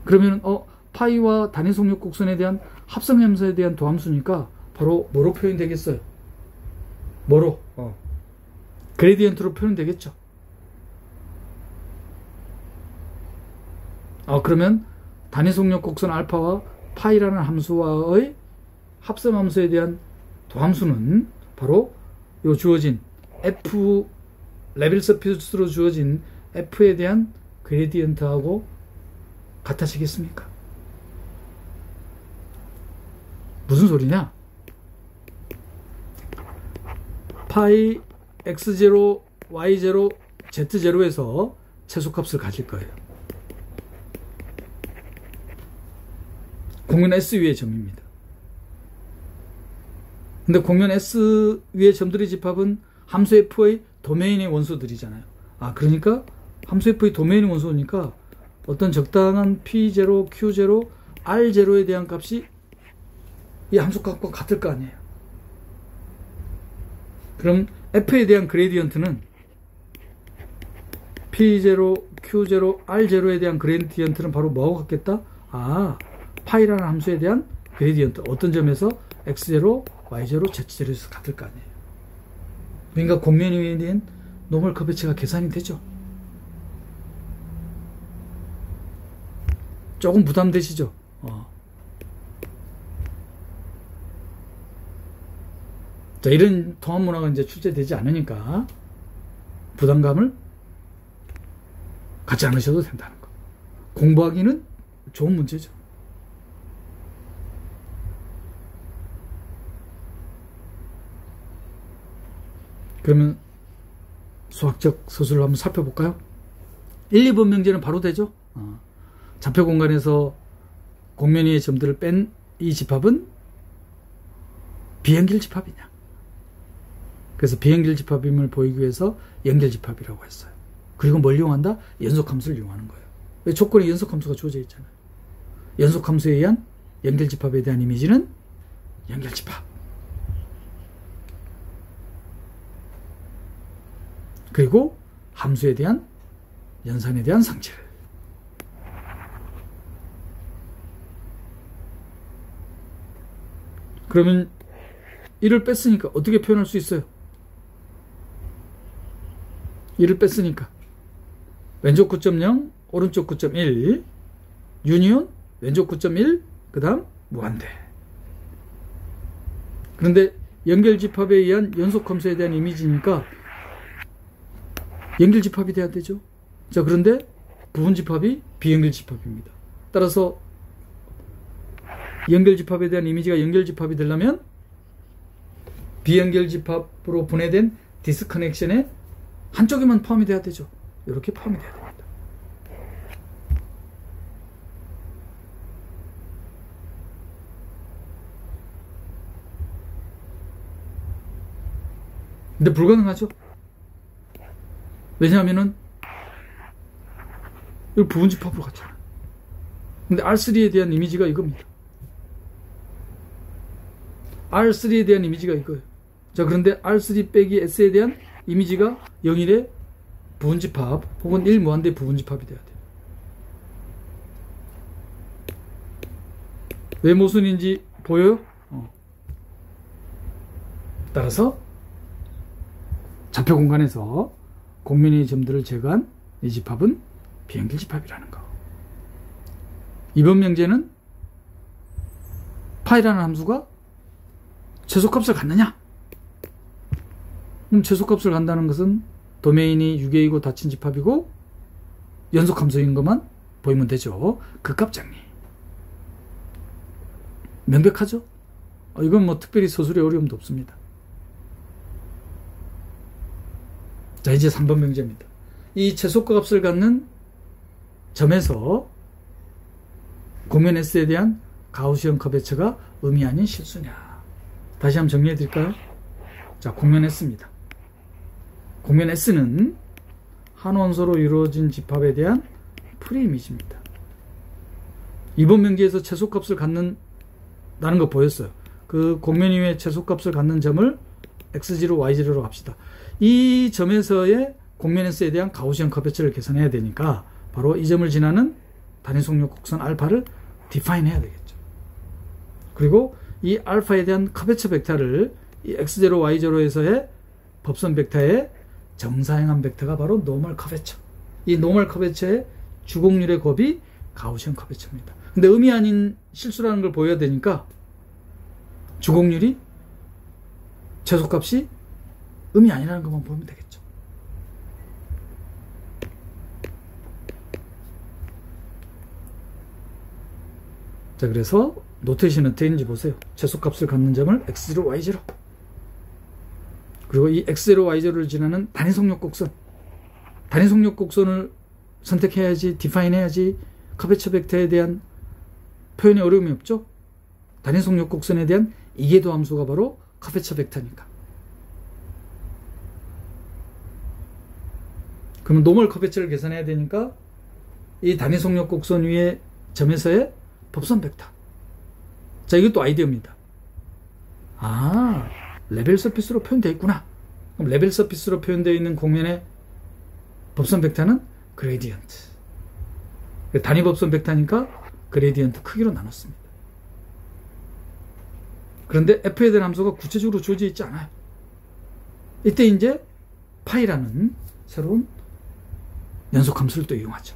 S1: 그러면 파이와 단위 속력 곡선에 대한 합성함수에 대한 도함수니까 바로 뭐로 표현되겠어요? 뭐로? 그레디언트로 표현되겠죠. 그러면 단위 속력 곡선 알파와 파이라는 함수와의 합성함수에 대한 도함수는 바로 요 주어진 F 레벨 서피스로 주어진 F에 대한 그레디언트하고 같아지겠습니까? 무슨 소리냐? 파이 x0, y0, z0에서 최소값을 가질 거예요. 공면 S 위의 점입니다. 근데 공면 S 위의 점들의 집합은 함수 F의 도메인의 원소들이잖아요. 그러니까 함수 F의 도메인의 원소니까 어떤 적당한 P0, Q0, R0에 대한 값이 이 함수 값과 같을 거 아니에요. 그럼 F에 대한 그레디언트는 P0, Q0, R0에 대한 그레디언트는 바로 뭐하고 같겠다? 파이라는 함수에 대한 그레디언트. 어떤 점에서 x0, y0, z0에서 같을 거 아니에요. 그러니까 공면 위에 있는 노멀 커베처가 계산이 되죠. 조금 부담되시죠? 자, 이런 통합 문화가 이제 출제되지 않으니까 부담감을 갖지 않으셔도 된다는 거. 공부하기는 좋은 문제죠. 그러면 수학적 서술을 한번 살펴볼까요? 1, 2번 명제는 바로 되죠. 좌표 공간에서 공면 위의 점들을 뺀 이 집합은 비연결 집합이냐. 그래서 비연결 집합임을 보이기 위해서 연결 집합이라고 했어요. 그리고 뭘 이용한다? 연속함수를 이용하는 거예요. 왜 조건에 연속함수가 주어져 있잖아요. 연속함수에 의한 연결 집합에 대한 이미지는 연결 집합. 그리고 함수에 대한 연산에 대한 상체를. 그러면 1을 뺐으니까 어떻게 표현할 수 있어요? 1을 뺐으니까 왼쪽 9.0 오른쪽 9.1 유니온 왼쪽 9.1 그 다음 무한대. 그런데 연결집합에 의한 연속함수에 대한 이미지니까 연결집합이 돼야 되죠. 자, 그런데 부분집합이 비연결집합입니다. 따라서 연결집합에 대한 이미지가 연결집합이 되려면 비연결집합으로 분해된 디스커넥션의 한쪽에만 포함이 돼야 되죠. 이렇게 포함이 돼야 됩니다. 근데 불가능하죠. 왜냐하면은 이거 부분집합으로 갔잖아요. 근데 R3에 대한 이미지가 이겁니다. R3에 대한 이미지가 이거예요. 자, 그런데 R3 빼기 S에 대한 이미지가 0일의 부분집합 혹은 1무한대 부분집합이 돼야 돼요. 왜 모순인지 보여요? 따라서 좌표 공간에서 공면의 점들을 제거한 이 집합은 비연결집합이라는 거. 이번 명제는 파이라는 함수가 최소값을 갖느냐? 최소값을 간다는 것은 도메인이 유계이고 닫힌 집합이고 연속함수인 것만 보이면 되죠. 극값 정리. 명백하죠? 이건 뭐 특별히 서술의 어려움도 없습니다. 자, 이제 3번 명제입니다. 이 최소값을 갖는 점에서 공면 S에 대한 가우시언 커베처가 음이 아닌 실수냐. 다시 한번 정리해 드릴까요? 자, 공면 S입니다. 공면 S는 한 원소로 이루어진 집합에 대한 프리이미지입니다. 이번 명제에서 최소값을 갖는다는 거 보였어요. 그 공면 위에 최소값을 갖는 점을 X0, Y0로 합시다. 이 점에서의 공면 S에 대한 가우시언 커베처를 계산해야 되니까 바로 이 점을 지나는 단위 속력 곡선 알파를 디파인 해야 되겠죠. 그리고 이 알파에 대한 커베처 벡터를 이 X0, Y0에서의 법선 벡터의 정사행한 벡터가 바로 노멀 커베처. 이 노멀 커베처의 주곡률의 곱이 가우시언 커베처입니다. 근데 음이 아닌 실수라는 걸 보여야 되니까 주곡률이 최소값이 음이 아니라는 것만 보면 되겠죠. 자, 그래서 노테이션은 어떻게 있는지 보세요. 최소값을 갖는 점을 X0, Y0. 그리고 이 X0, Y0를 지나는 단위 속력 곡선. 단위 속력 곡선을 선택해야지, 디파인 해야지 커베처 벡터에 대한 표현에 어려움이 없죠. 단위 속력 곡선에 대한 이계도 함수가 바로 커베처 벡터니까. 그러면 노멀 커베처를 계산해야 되니까 이 단위 속력 곡선 위에 점에서의 법선 벡터. 자, 이것도 아이디어입니다. 아, 레벨 서피스로 표현되어 있구나. 그럼 레벨 서피스로 표현되어 있는 공면의 법선 벡터는 그레디언트. 단위 법선 벡터니까 그레디언트 크기로 나눴습니다. 그런데 F에 대한 함수가 구체적으로 주어져 있지 않아요. 이때 이제 파이라는 새로운 연속 함수를 또 이용하죠.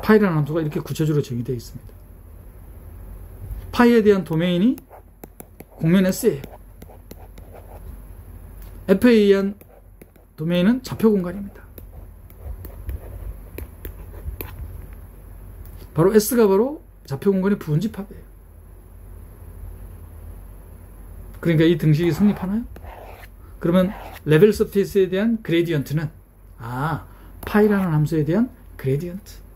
S1: 파이라는 함수가 이렇게 구체적으로 정의되어 있습니다. 파이에 대한 도메인이 공면 S예요. F에 의한 도메인은 좌표 공간입니다. 바로 S가 바로 좌표 공간의 부분집합이에요. 그러니까 이 등식이 성립하나요? 그러면 레벨 서피스에 대한 그레디언트는 파이라는 함수에 대한 그레디언트.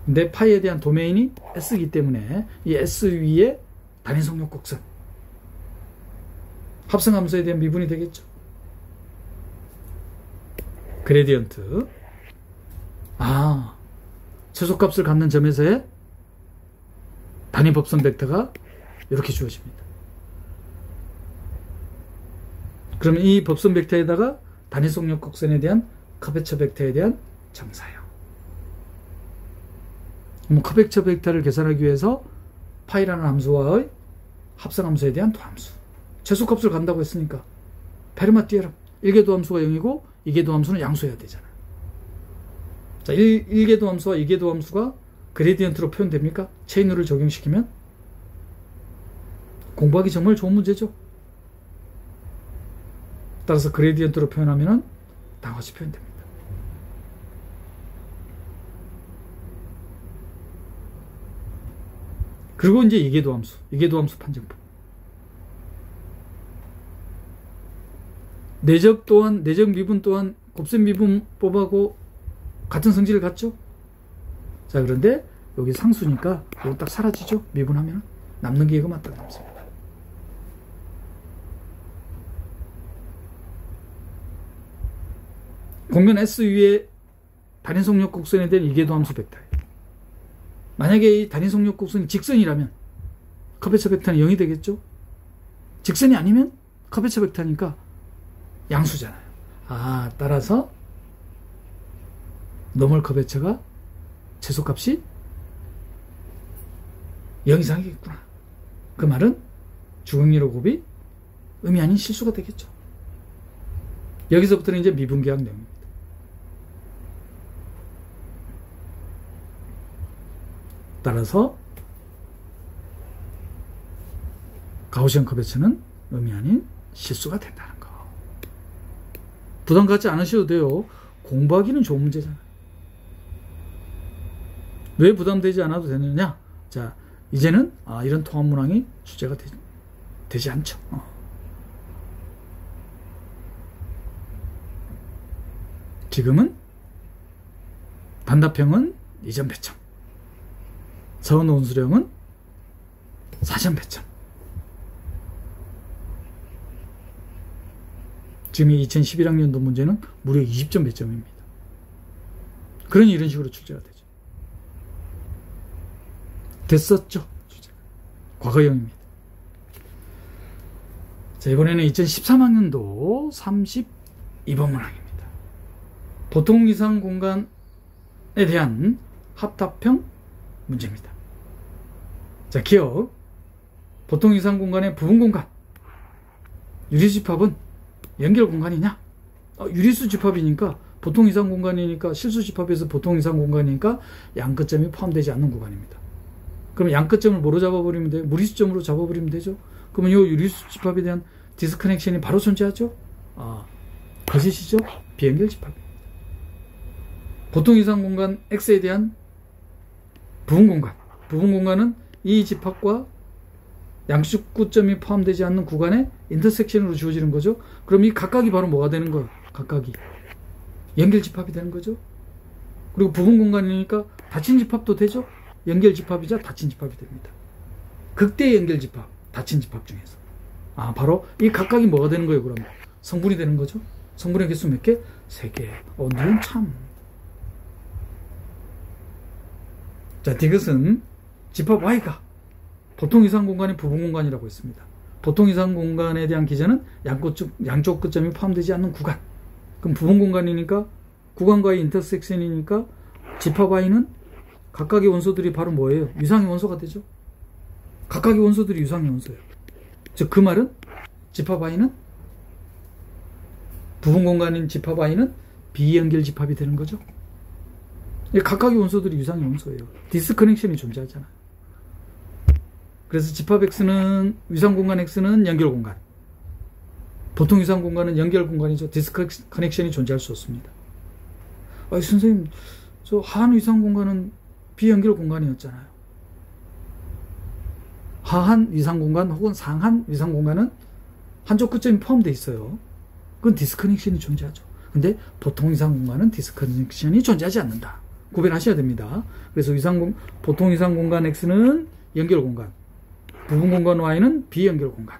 S1: 근데 파이에 대한 도메인이 S이기 때문에 이 S 위에 단위 속력 곡선. 합성함수에 대한 미분이 되겠죠. 그레디언트. 최소값을 갖는 점에서의 단위 법선 벡터가 이렇게 주어집니다. 그러면 이 법선 벡터에다가 단위속력 곡선에 대한 커베처 벡터에 대한 정사요. 그럼 커베처 벡터를 계산하기 위해서 파이라는 함수와의 합성함수에 대한 도함수. 최소값을 간다고 했으니까 페르마 띠에럼 1개 도함수가 0이고 2개 도함수는 양수해야 되잖아요. 자, 1개 도함수와 2개 도함수가 그레디언트로 표현됩니까? 체인룰을 적용시키면 공부하기 정말 좋은 문제죠. 따라서 그레디언트로 표현하면 다 같이 표현됩니다. 그리고 이제 이계도함수, 이계도함수 판정법. 내적 또한, 내적 미분 또한 곱셈 미분법하고 같은 성질을 갖죠? 자, 그런데 여기 상수니까 이거 딱 사라지죠? 미분하면 남는 게 이거만 딱 남습니다. 공면 S 위에 단위속력 곡선에 대한 이계도함수 벡터예요. 만약에 이 단위속력 곡선이 직선이라면 커베처 벡터는 0이 되겠죠? 직선이 아니면 커베처 벡터니까 양수잖아요. 아, 따라서 노멀 커베처가 최소값이 0 이상이겠구나. 그 말은 주극리로 곱이 음이 아닌 실수가 되겠죠. 여기서부터는 이제 미분계약 내용입니다. 따라서 가우시안 커베처는 음이 아닌 실수가 된다는 거. 부담 갖지 않으셔도 돼요. 공부하기는 좋은 문제잖아요. 왜 부담되지 않아도 되느냐? 자, 이제는 이런 통합 문항이 주제가 되지 않죠. 지금은 단답형은 2점 배점, 서원 온수령은 4점 배점. 지금 이 2011학년도 문제는 무려 20점 배점입니다. 그러니 이런 식으로 출제가 되죠. 됐었죠. 주제가. 과거형입니다. 자, 이번에는 2013학년도 32번 문항입니다. 보통 이상 공간에 대한 합답형 문제입니다. 자, 기억. 보통 이상 공간의 부분 공간. 유리집합은 연결 공간이냐? 유리수 집합이니까 보통 이상 공간이니까 실수 집합에서 보통 이상 공간이니까 양끝점이 포함되지 않는 구간입니다. 그럼 양끝점을 뭐로 잡아버리면 돼요? 무리수점으로 잡아버리면 되죠. 그러면 이 유리수 집합에 대한 디스커넥션이 바로 존재하죠. 거짓이죠. 비연결 집합입니다. 보통 이상 공간 X에 대한 부분 공간. 부분 공간은 이 집합과 양축구점이 포함되지 않는 구간의 인터섹션으로 주어지는 거죠. 그럼 이 각각이 바로 뭐가 되는 거예요? 각각이 연결 집합이 되는 거죠. 그리고 부분 공간이니까 닫힌 집합도 되죠. 연결 집합이자 닫힌 집합이 됩니다. 극대 연결 집합, 닫힌 집합 중에서 바로 이 각각이 뭐가 되는 거예요? 그러면 성분이 되는 거죠. 성분의 개수 몇 개? 3개. 눈 참. 자, 이것은 집합 Y가 보통 이상 공간이 부분 공간이라고 했습니다. 보통 이상 공간에 대한 기전은 양쪽 끝점이 포함되지 않는 구간. 그럼 부분 공간이니까 구간과의 인터섹션이니까 집합 Y는 각각의 원소들이 바로 뭐예요? 유상의 원소가 되죠. 각각의 원소들이 유상의 원소예요. 즉 그 말은 집합 Y는 부분 공간인 집합 Y는 비연결 집합이 되는 거죠. 각각의 원소들이 유상의 원소예요. 디스커넥션이 존재하잖아요. 그래서 집합 X는 유상 공간 X는 연결 공간. 보통 유상 공간은 연결 공간이죠. 디스커넥션이 존재할 수 없습니다. 선생님, 저 하한 유상 공간은 비연결 공간이었잖아요. 하한 위상 공간 혹은 상한 위상 공간은 한쪽 끝점이 포함되어 있어요. 그건 디스커넥션이 존재하죠. 근데 보통 위상 공간은 디스커넥션이 존재하지 않는다. 구별하셔야 됩니다. 그래서 보통 위상 공간 X는 연결 공간, 부분 공간 Y는 비연결 공간.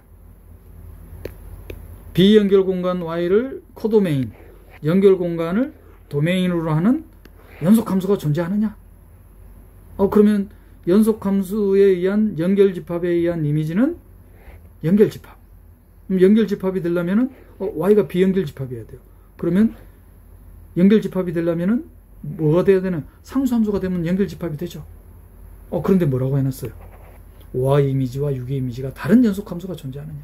S1: 비연결 공간 Y를 코도메인, 연결 공간을 도메인으로 하는 연속함수가 존재하느냐? 그러면 연속함수에 의한 연결집합에 의한 이미지는 연결집합. 그럼 연결집합이 되려면 Y가 비연결 집합이어야 돼요. 그러면 연결 집합이 되려면은 뭐가 돼야 되나? 상수함수가 되면 연결 집합이 되죠. 그런데 뭐라고 해놨어요? Y 이미지와 6의 이미지가 다른 연속함수가 존재하느냐?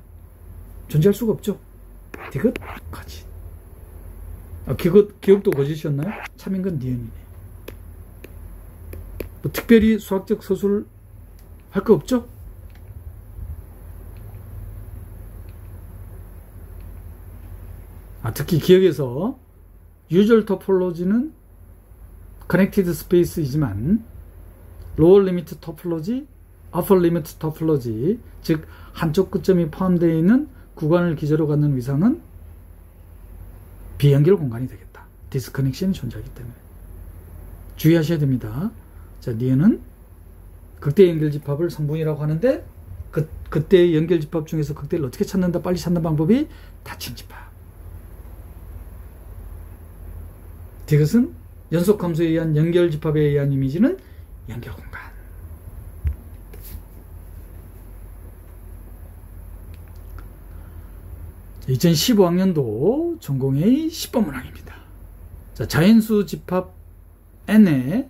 S1: 존재할 수가 없죠. 디귿, 거짓. 기억도 거짓이었나요? 참인 건 니은이네. 뭐 특별히 수학적 서술을 할 거 없죠? 특히 기억에서 usual topology는 connected space이지만 lower limit topology, upper limit topology, 즉 한쪽 끝점이 포함되어 있는 구간을 기저로 갖는 위상은 비연결 공간이 되겠다. 디스커넥션이 존재하기 때문에 주의하셔야 됩니다. 자, 니은은 극대 연결집합을 성분이라고 하는데 그때의 연결집합 중에서 극대를 어떻게 찾는다, 빨리 찾는 방법이 닫힌 집합. 디귿은 연속함수에 의한 연결집합에 의한 이미지는 연결공간. 2015학년도 전공의 10번 문항입니다. 자, 자연수 집합 N의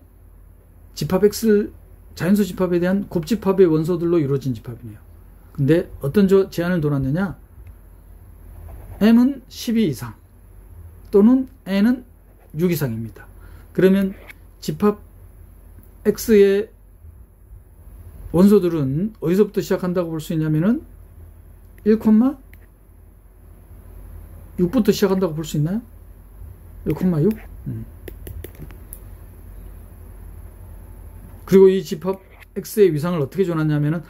S1: 집합 X를 자연수 집합에 대한 곱집합의 원소들로 이루어진 집합이네요. 근데 어떤 제한을 둬놨느냐? M은 12 이상 또는 N은 6 이상입니다. 그러면 집합 X의 원소들은 어디서부터 시작한다고 볼 수 있냐면은 1,6부터 시작한다고 볼 수 있나요? 1,6? 그리고 이 집합 X의 위상을 어떻게 줘놨냐면은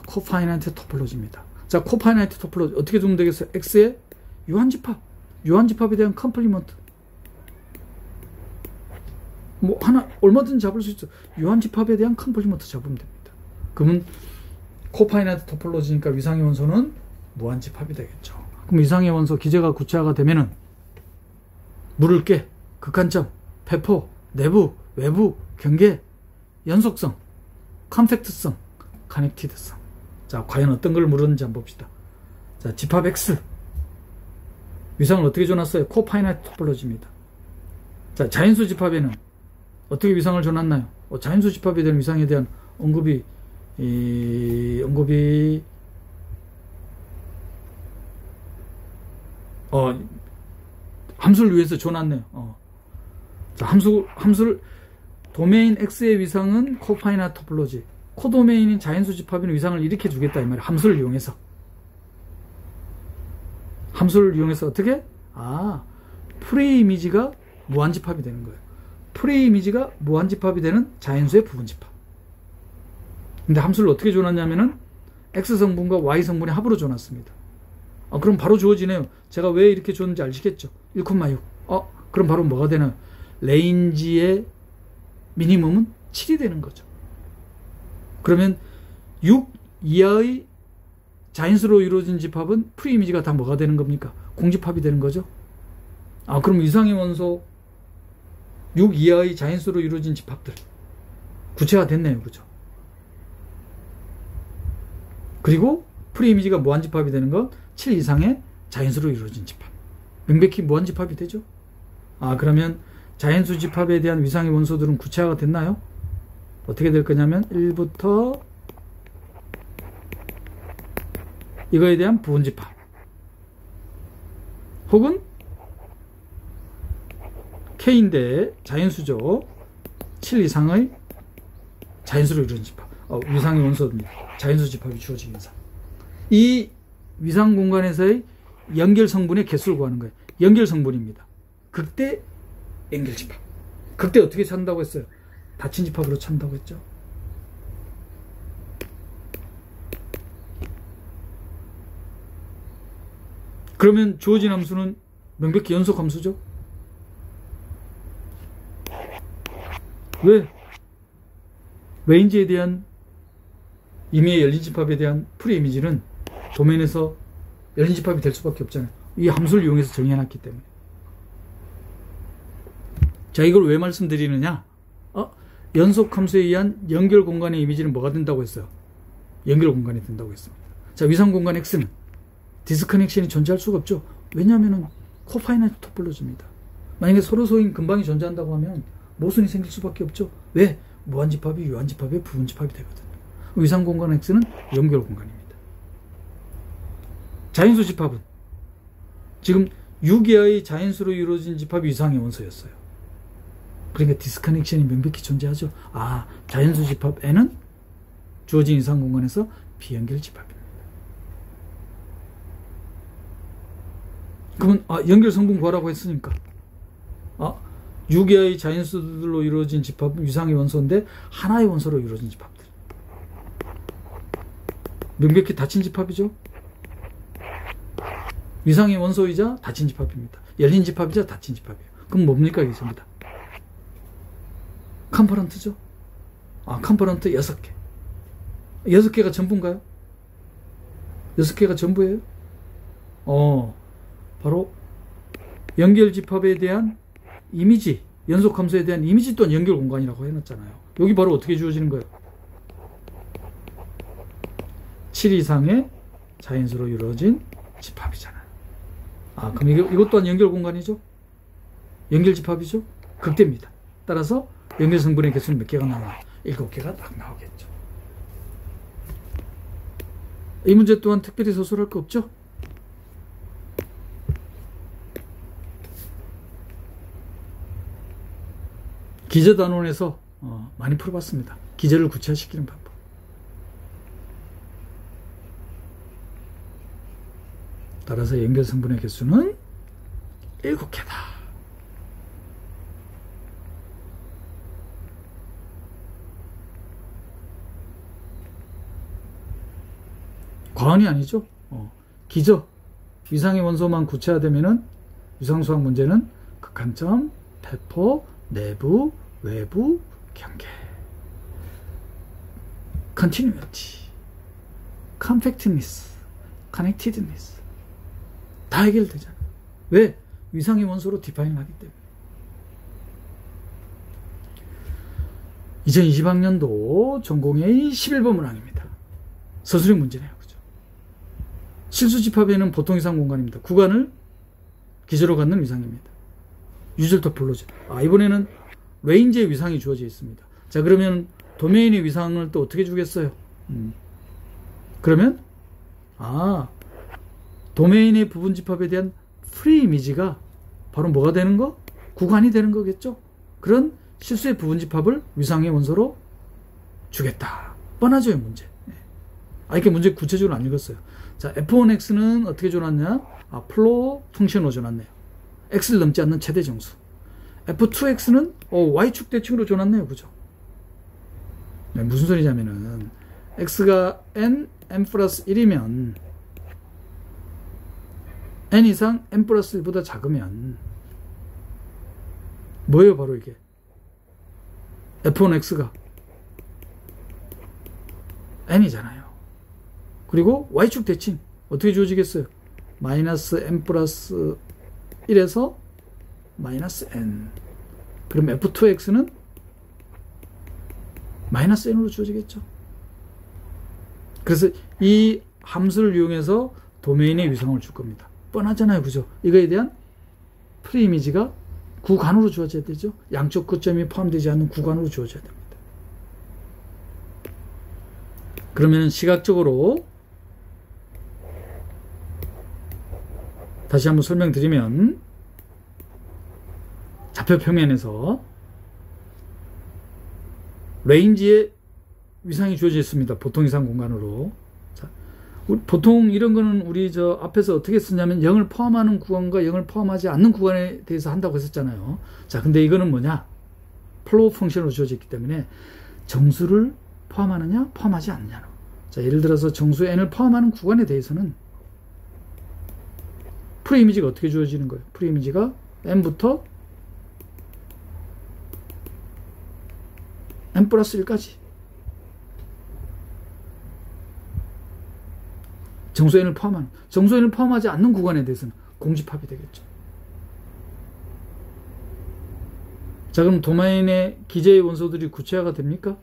S1: 코파이넌트 토폴로지입니다. 자, 코파이넌트 토폴로지 어떻게 두면 되겠어요? X의 유한집합, 유한집합에 대한 컴플리먼트. 뭐 하나 얼마든지 잡을 수 있죠. 유한집합에 대한 컴플리먼트 잡으면 됩니다. 그러면 코파이넌트 토폴로지니까 위상의 원소는 무한집합이 되겠죠. 그럼 위상의 원소 기제가 구체화가 되면은 물을게, 극한점, 배포, 내부, 외부, 경계, 연속성, 컴팩트성, 커넥티드성. 자, 과연 어떤 걸 물었는지 한번 봅시다. 자, 집합 X 위상을 어떻게 줘놨어요? 코파이넌트 토폴로지입니다. 자, 자연수 집합에는 어떻게 위상을 줘놨나요? 자연수 집합에 대한 위상에 대한 언급이 함수를 위해서 줘놨네요. 자, 함수를 도메인 X의 위상은 코파이넌트 토폴로지, 코도메인인 자연수 집합에는 위상을 이렇게 주겠다 이 말이에요. 함수를 이용해서 어떻게? 프리 이미지가 무한집합이 되는 거예요. 프리 이미지가 무한집합이 되는 자연수의 부분집합. 근데 함수를 어떻게 줘놨냐면은 X성분과 Y성분의 합으로 줘놨습니다. 그럼 바로 주어지네요. 제가 왜 이렇게 줬는지 아시겠죠? 1,6. 그럼 바로 뭐가 되나요? 레인지의 미니멈은 7이 되는 거죠. 그러면 6 이하의 자연수로 이루어진 집합은 프리 이미지가 다 뭐가 되는 겁니까? 공집합이 되는 거죠. 그럼 위상의 원소 6 이하의 자연수로 이루어진 집합들 구체화 됐네요. 그죠? 그리고 프리 이미지가 무한집합이 되는 건 7 이상의 자연수로 이루어진 집합. 명백히 무한집합이 되죠. 그러면 자연수 집합에 대한 위상의 원소들은 구체화가 됐나요? 어떻게 될 거냐면 1부터 이거에 대한 부분집합, 혹은 K인데 자연수죠. 7 이상의 자연수로 이루어진 집합. 위상의 원소입니다. 자연수 집합이 주어진 이상. 이 위상 공간에서의 연결 성분의 개수를 구하는 거예요. 연결 성분입니다. 극대 연결 집합. 극대 어떻게 찾는다고 했어요? 닫힌 집합으로 찾는다고 했죠. 그러면 주어진 함수는 명백히 연속 함수죠. 왜? 레인지에 대한 임의의 열린 집합에 대한 프리 이미지는 도면에서 열린 집합이 될 수밖에 없잖아요. 이 함수를 이용해서 정의해놨기 때문에. 자, 이걸 왜 말씀드리느냐? 연속 함수에 의한 연결 공간의 이미지는 뭐가 된다고 했어요? 연결 공간이 된다고 했습니다. 자, 위상 공간 X는 디스커넥션이 존재할 수가 없죠. 왜냐하면 코파이나이트 토폴로지입니다. 만약에 서로 소인 근방이 존재한다고 하면 모순이 생길 수밖에 없죠. 왜? 무한집합이 유한집합의 부분집합이 되거든요. 위상공간 X는 연결공간입니다. 자연수 집합은 지금 6개의 자연수로 이루어진 집합이 위상의 원소였어요. 그러니까 디스커넥션이 명백히 존재하죠. 아, 자연수 집합 N은 주어진 위상공간에서 비연결 집합입니다. 그러면 연결 성분 구하라고 했으니까 6개의 자연수들로 이루어진 집합은 위상의 원소인데 하나의 원소로 이루어진 집합들. 명백히 닫힌 집합이죠. 위상의 원소이자 닫힌 집합입니다. 열린 집합이자 닫힌 집합이에요. 그럼 뭡니까? 이게 전부 다 컴포넌트죠. 컴포넌트 6개. 6개가 전부인가요? 6개가 전부예요? 바로 연결 집합에 대한 이미지, 연속 함수에 대한 이미지 또한 연결 공간이라고 해놨잖아요. 여기 바로 어떻게 주어지는 거예요? 7 이상의 자연수로 이루어진 집합이잖아요. 그럼 이것 또한 연결 공간이죠? 연결 집합이죠? 극대입니다. 따라서 연결 성분의 개수는 몇 개가 나와요? 7개가 딱 나오겠죠. 이 문제 또한 특별히 서술할 거 없죠? 기저 단원에서 많이 풀어봤습니다. 기저를 구체화시키는 방법. 따라서 연결 성분의 개수는 7개다. 과언이 아니죠. 기저, 위상의 원소만 구체화되면은 위상수학 문제는 극한점, 배포, 내부, 외부, 경계, continuity, compactness, connectedness 다 해결되잖아요. 왜? 위상의 원소로 디파인을 하기 때문에. 2020학년도 전공의 11번 문항입니다. 서술형 문제네요. 그죠? 실수집합에는 보통 위상 공간입니다. 구간을 기저로 갖는 위상입니다. 유절 토폴로지. 이번에는 레인지의 위상이 주어져 있습니다. 자, 그러면 도메인의 위상을 또 어떻게 주겠어요? 그러면 도메인의 부분 집합에 대한 프리 이미지가 바로 뭐가 되는 거? 구간이 되는 거겠죠? 그런 실수의 부분 집합을 위상의 원소로 주겠다. 뻔하죠, 이 문제. 이렇게 문제 구체적으로 안 읽었어요. 자, F1X는 어떻게 줘놨냐? 플로우 펑션으로 줘놨네요. X를 넘지 않는 최대 정수. F2X는 Y축 대칭으로 줘놨네요. 그죠? 무슨 소리냐면은 X가 N 플러스 1이면 N 이상 N 플러스 1보다 작으면 뭐예요? 바로 이게 F1X가 N이잖아요. 그리고 Y축 대칭 어떻게 주어지겠어요? 마이너스 N 플러스 1에서 마이너스 N. 그럼 F2X는 마이너스 N으로 주어지겠죠. 그래서 이 함수를 이용해서 도메인의 위상을 줄 겁니다. 뻔하잖아요. 그죠? 이거에 대한 프리이미지가 구간으로 주어져야 되죠. 양쪽 끝점이 포함되지 않는 구간으로 주어져야 됩니다. 그러면 시각적으로 다시 한번 설명드리면 좌표 평면에서 레인지의 위상이 주어져 있습니다. 보통 이상 공간으로. 자, 보통 이런 거는 우리 앞에서 어떻게 쓰냐면 0을 포함하는 구간과 0을 포함하지 않는 구간에 대해서 한다고 했었잖아요. 자, 근데 이거는 뭐냐? 플로우 펑션으로 주어져 있기 때문에 정수를 포함하느냐, 포함하지 않느냐. 자, 예를 들어서 정수 n을 포함하는 구간에 대해서는 프리이미지가 어떻게 주어지는 거예요? 프리이미지가 n부터 n 플러스 1까지 정수 n을 포함하는, 정수 n을 포함하지 않는 구간에 대해서는 공집합이 되겠죠. 자, 그럼 도메인의 기저의 원소들이 구체화가 됩니까?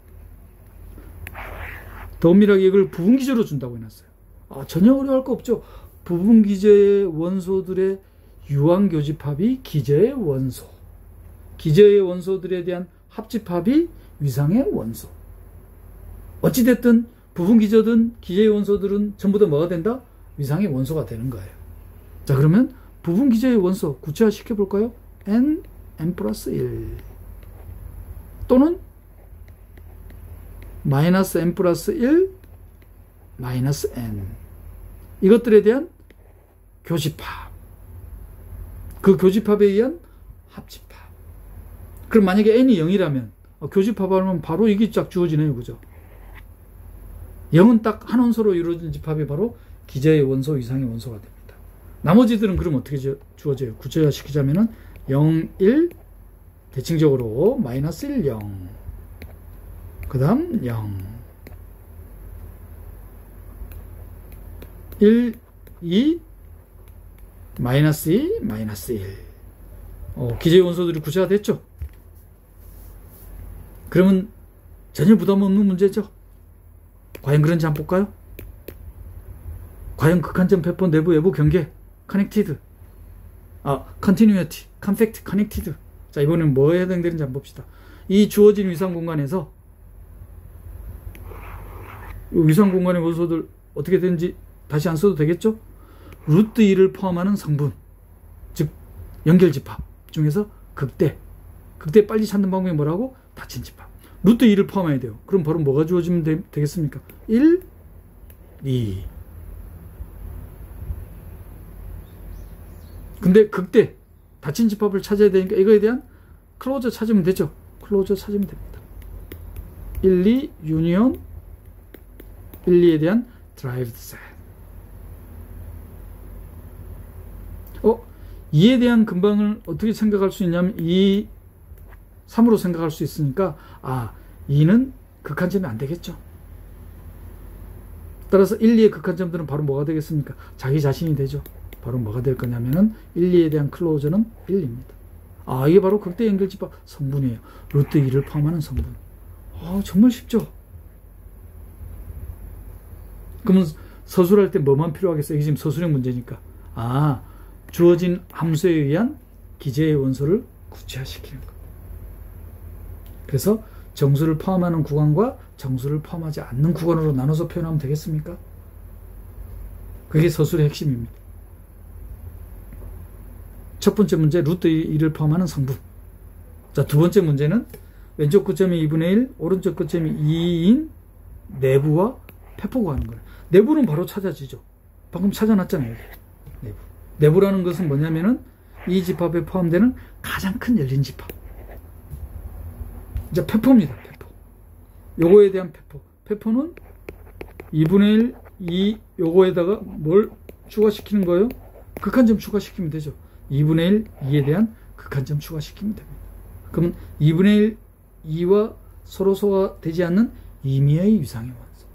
S1: 더 엄밀하게 이걸 부분 기저로 준다고 해놨어요. 전혀 어려워할 거 없죠. 부분 기저의 원소들의 유한 교집합이 기저의 원소. 기저의 원소들에 대한 합집합이 위상의 원소. 어찌됐든 부분 기저든 기저의 원소들은 전부 다 뭐가 된다? 위상의 원소가 되는 거예요. 자, 그러면 부분 기저의 원소 구체화 시켜볼까요? n 플러스 1 또는 마이너스 n 플러스 1 마이너스 n 이것들에 대한 교집합, 그 교집합에 의한 합집합. 그럼 만약에 n이 0이라면 교집합하면 바로 이게 쫙 주어지네요. 그죠? 0은 딱 한 원소로 이루어진 집합이 바로 기저의 원소, 위상의 원소가 됩니다. 나머지들은 그럼 어떻게 주어져요? 구체화시키자면은 0, 1, 대칭적으로 마이너스 1, 0. 그 다음 0. 1, 2, 마이너스 2, 마이너스 1. 기저의 원소들이 구체화됐죠? 그러면 전혀 부담 없는 문제죠? 과연 그런지 한번 볼까요? 과연 극한점 배포 내부 외부 경계 커넥티드 컨티뉴이티 컴팩트 커넥티드. 자, 이번엔 뭐에 해당되는지 한번 봅시다. 이 주어진 위상 공간에서 위상 공간의 원소들 어떻게 되는지 다시 안 써도 되겠죠? 루트 2를 포함하는 성분, 즉 연결집합 중에서 극대 빨리 찾는 방법이 뭐라고? 닫힌 집합. 루트 2를 포함해야 돼요. 그럼 바로 뭐가 주어지면 되겠습니까? 1, 2. 근데 극대 닫힌 집합을 찾아야 되니까 이거에 대한 클로저 찾으면 되죠. 클로저 찾으면 됩니다. 1, 2 유니온 1, 2에 대한 드라이브드 셋. 2에 대한 근방을 어떻게 생각할 수 있냐면 2, 3으로 생각할 수 있으니까 2는 극한점이 안 되겠죠. 따라서 1, 2의 극한점들은 바로 뭐가 되겠습니까? 자기 자신이 되죠. 바로 뭐가 될 거냐면은 1, 2에 대한 클로저는 1입니다. 이게 바로 극대 연결집합 성분이에요. 루트 2를 포함하는 성분. 정말 쉽죠? 그러면 서술할 때 뭐만 필요하겠어요? 이게 지금 서술형 문제니까. 주어진 함수에 의한 기저의 원소를 구체화시키는 거. 그래서 정수를 포함하는 구간과 정수를 포함하지 않는 구간으로 나눠서 표현하면 되겠습니까? 그게 서술의 핵심입니다. 첫 번째 문제 루트 2를 포함하는 성분. 자, 두 번째 문제는 왼쪽 끝점이 2분의 1, 오른쪽 끝점이 2인 내부와 폐포 구하는 거예요. 내부는 바로 찾아지죠. 방금 찾아놨잖아요. 내부라는 것은 뭐냐면은 이 집합에 포함되는 가장 큰 열린 집합. 이제 폐포입니다. 폐포. 요거에 대한 폐포. 폐포는 2분의 1, 2 요거에다가 뭘 추가시키는 거예요? 극한점 추가시키면 되죠. 2분의 1, 2에 대한 극한점 추가시키면 됩니다. 그러면 2분의 1, 2와 서로 소화되지 않는 임의의 위상의 원소.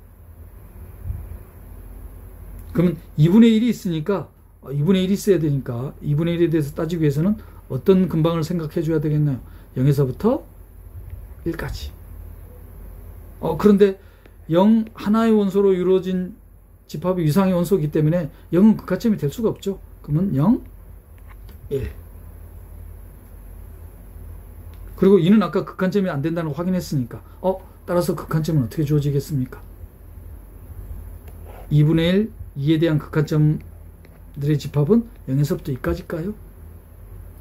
S1: 그러면 2분의 1이 있으니까 2분의 1이 있어야 되니까 2분의 1에 대해서 따지기 위해서는 어떤 근방을 생각해 줘야 되겠나요? 0에서부터 1까지. 그런데 0 하나의 원소로 이루어진 집합이 위상의 원소이기 때문에 0은 극한점이 될 수가 없죠. 그러면 0, 1. 그리고 2는 아까 극한점이 안 된다는 걸 확인했으니까 따라서 극한점은 어떻게 주어지겠습니까? 2분의 1, 2에 대한 극한점들의 집합은 0에서부터 2까지일까요?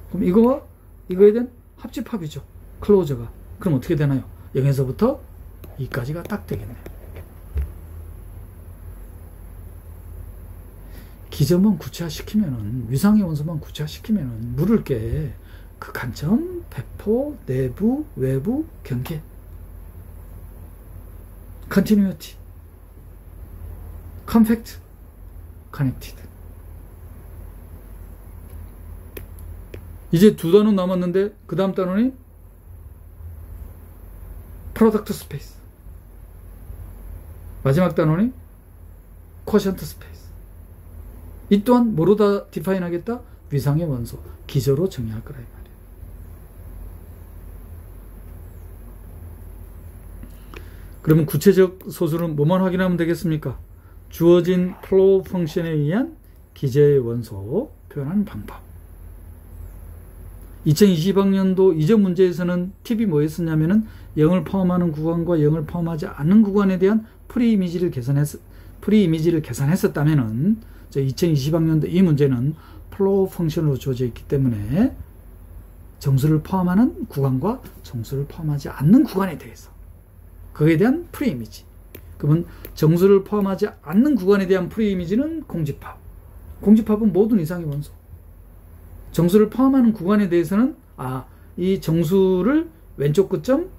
S1: 그럼 이거와 이거에 대한 합집합이죠. 클로저가. 그럼 어떻게 되나요? 0에서부터 2까지가 딱 되겠네요. 기저만 구체화시키면은, 위상의 원소만 구체화시키면은 물을 게 극한점, 배포, 내부, 외부, 경계, 컨티뉴이티, 컴팩트, 커넥티드. 이제 두 단원 남았는데 그 다음 단원이 프로덕트 스페이스, 마지막 단원이 쿼션트 스페이스. 이 또한 뭐로 다 디파인 하겠다? 위상의 원소, 기저로 정의할 거라 이 말이에요. 그러면 구체적 소수는 뭐만 확인하면 되겠습니까? 주어진 플로우 펑션에 의한 기저의 원소 표현하는 방법. 2020학년도 이전 문제에서는 팁이 뭐였었냐면은 0을 포함하는 구간과 0을 포함하지 않는 구간에 대한 프리 이미지를 계산했었다면은 2020학년도 이 문제는 플로우 펑션으로 주어져 있기 때문에 정수를 포함하는 구간과 정수를 포함하지 않는 구간에 대해서 그에 대한 프리 이미지. 그러면 정수를 포함하지 않는 구간에 대한 프리 이미지는 공집합. 공집합은 모든 이상의 원소. 정수를 포함하는 구간에 대해서는 이 정수를 왼쪽 끝점,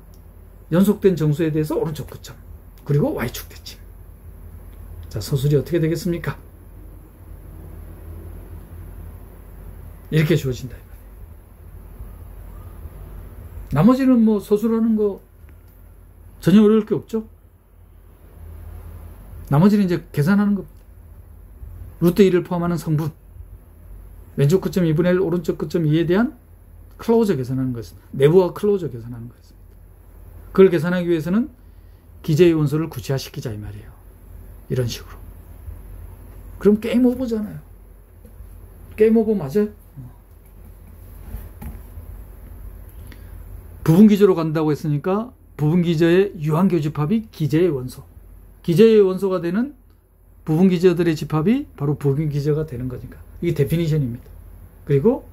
S1: 연속된 정수에 대해서 오른쪽 끝점, 그리고 Y축 대칭. 자, 서술이 어떻게 되겠습니까? 이렇게 주어진다. 나머지는 뭐 서술하는 거 전혀 어려울 게 없죠. 나머지는 이제 계산하는 겁니다. 루트 2를 포함하는 성분, 왼쪽 끝점 2분의 1, 오른쪽 끝점 2에 대한 클로저 계산하는 것입니다. 내부와 클로저 계산하는 것입니다. 그걸 계산하기 위해서는 기저의 원소를 구체화시키자 이 말이에요. 이런 식으로. 그럼 게임 오버잖아요. 게임 오버 맞아요? 부분기저로 간다고 했으니까 부분기저의 유한교집합이 기저의 원소. 기저의 원소가 되는 부분기저들의 집합이 바로 부분기저가 되는 거니까. 이게 데피니션입니다. 그리고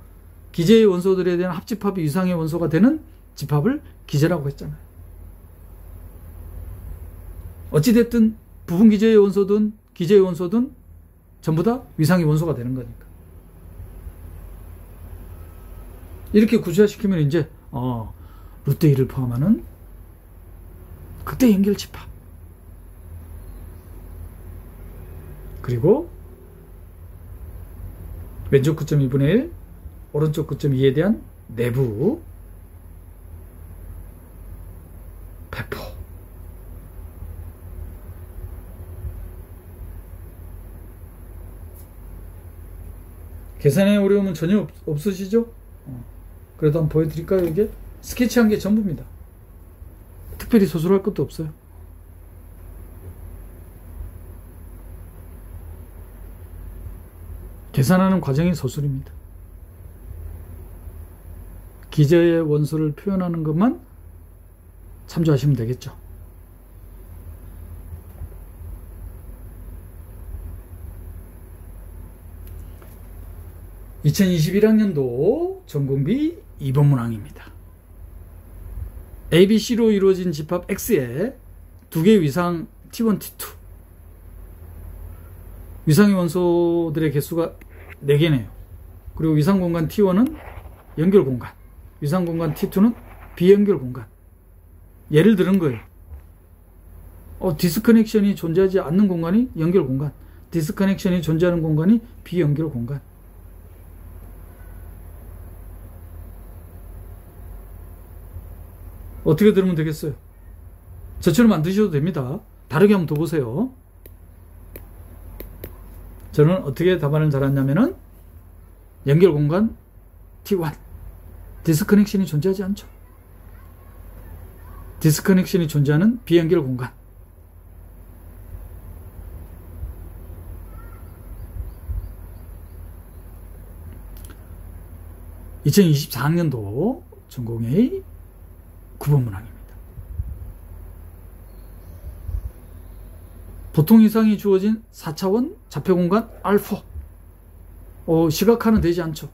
S1: 기저의 원소들에 대한 합집합이 유상의 원소가 되는 집합을 기저라고 했잖아요. 어찌됐든 부분기저의 원소든 기저의 원소든 전부 다 위상의 원소가 되는 거니까. 이렇게 구체화시키면 이제 루트 2를 포함하는 극대 연결 집합. 그리고 왼쪽 끝점 2분의 1, 오른쪽 끝점 2에 대한 내부 배포. 계산에 어려움은 전혀 없으시죠? 그래도 한번 보여드릴까요? 이게 스케치한 게 전부입니다. 특별히 서술할 것도 없어요. 계산하는 과정이 서술입니다. 기저의 원소를 표현하는 것만 참조하시면 되겠죠. (2021학년도) 전공비 2번 문항입니다. ABC로 이루어진 집합 X에 두 개의 위상 T1, T2. 위상의 원소들의 개수가 4개네요. 그리고 위상 공간 T1은 연결 공간, 위상 공간 T2는 비연결 공간. 예를 들은 거예요. 디스커넥션이 존재하지 않는 공간이 연결 공간, 디스커넥션이 존재하는 공간이 비연결 공간. 어떻게 들으면 되겠어요? 저처럼 안 드셔도 됩니다. 다르게 한번 더 보세요. 저는 어떻게 답안을 달았냐면은 연결 공간 T1 디스커넥션이 존재하지 않죠. 디스커넥션이 존재하는 비연결 공간. (2024학년도) 전공의 9번 문항입니다. 보통 이상이 주어진 4차원 좌표공간 R4. 시각화는 되지 않죠.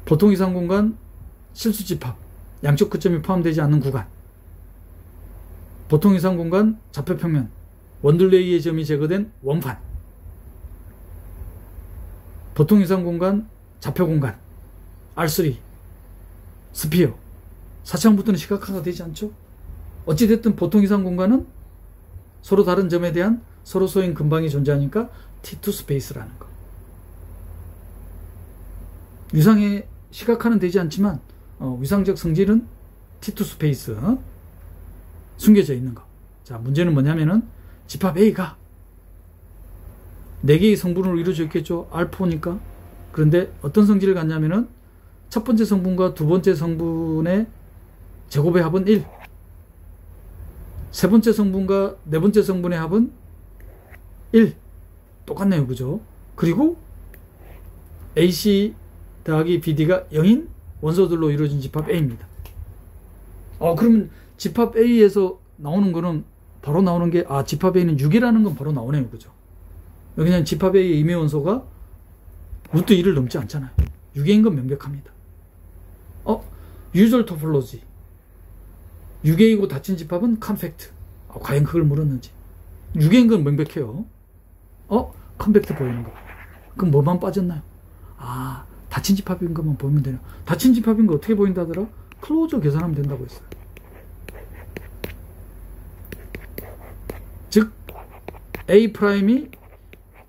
S1: 보통 이상 공간 실수집합, 양쪽 끝점이 포함되지 않는 구간. 보통 이상 공간 좌표평면, 원둘레이의 점이 제거된 원판. 보통 이상 공간 좌표공간 R3, 스피어. 4차원부터는 시각화가 되지 않죠. 어찌됐든 보통 이상 공간은 서로 다른 점에 대한 서로 소인 근방이 존재하니까 T2 스페이스라는 거. 위상에 시각화는 되지 않지만 위상적 성질은 T2 스페이스 숨겨져 있는 거. 자, 문제는 뭐냐면은 집합 A가 4개의 성분으로 이루어져 있겠죠. R4니까. 그런데 어떤 성질을 갖냐면은 첫 번째 성분과 두 번째 성분의 제곱의 합은 1, 세 번째 성분과 네 번째 성분의 합은 1. 똑같네요. 그죠? 그리고 AC 더하기 BD가 0인 원소들로 이루어진 집합 A입니다. 그러면 집합 A에서 나오는 거는 바로 나오는 게, 집합 A는 6이라는 건 바로 나오네요. 그죠? 그냥 집합 A의 임의 원소가 루트 2를 넘지 않잖아요. 6개인 건 명백합니다. 유절 토폴로지. 6개이고 닫힌 집합은 컴팩트. 과연 그걸 물었는지. 6개인 건 명백해요. 컴팩트 보이는 거. 그럼 뭐만 빠졌나요? 닫힌 집합인 것만 보면 되나? 닫힌 집합인 거 어떻게 보인다더라? 클로저 계산하면 된다고 했어요. 즉 A'이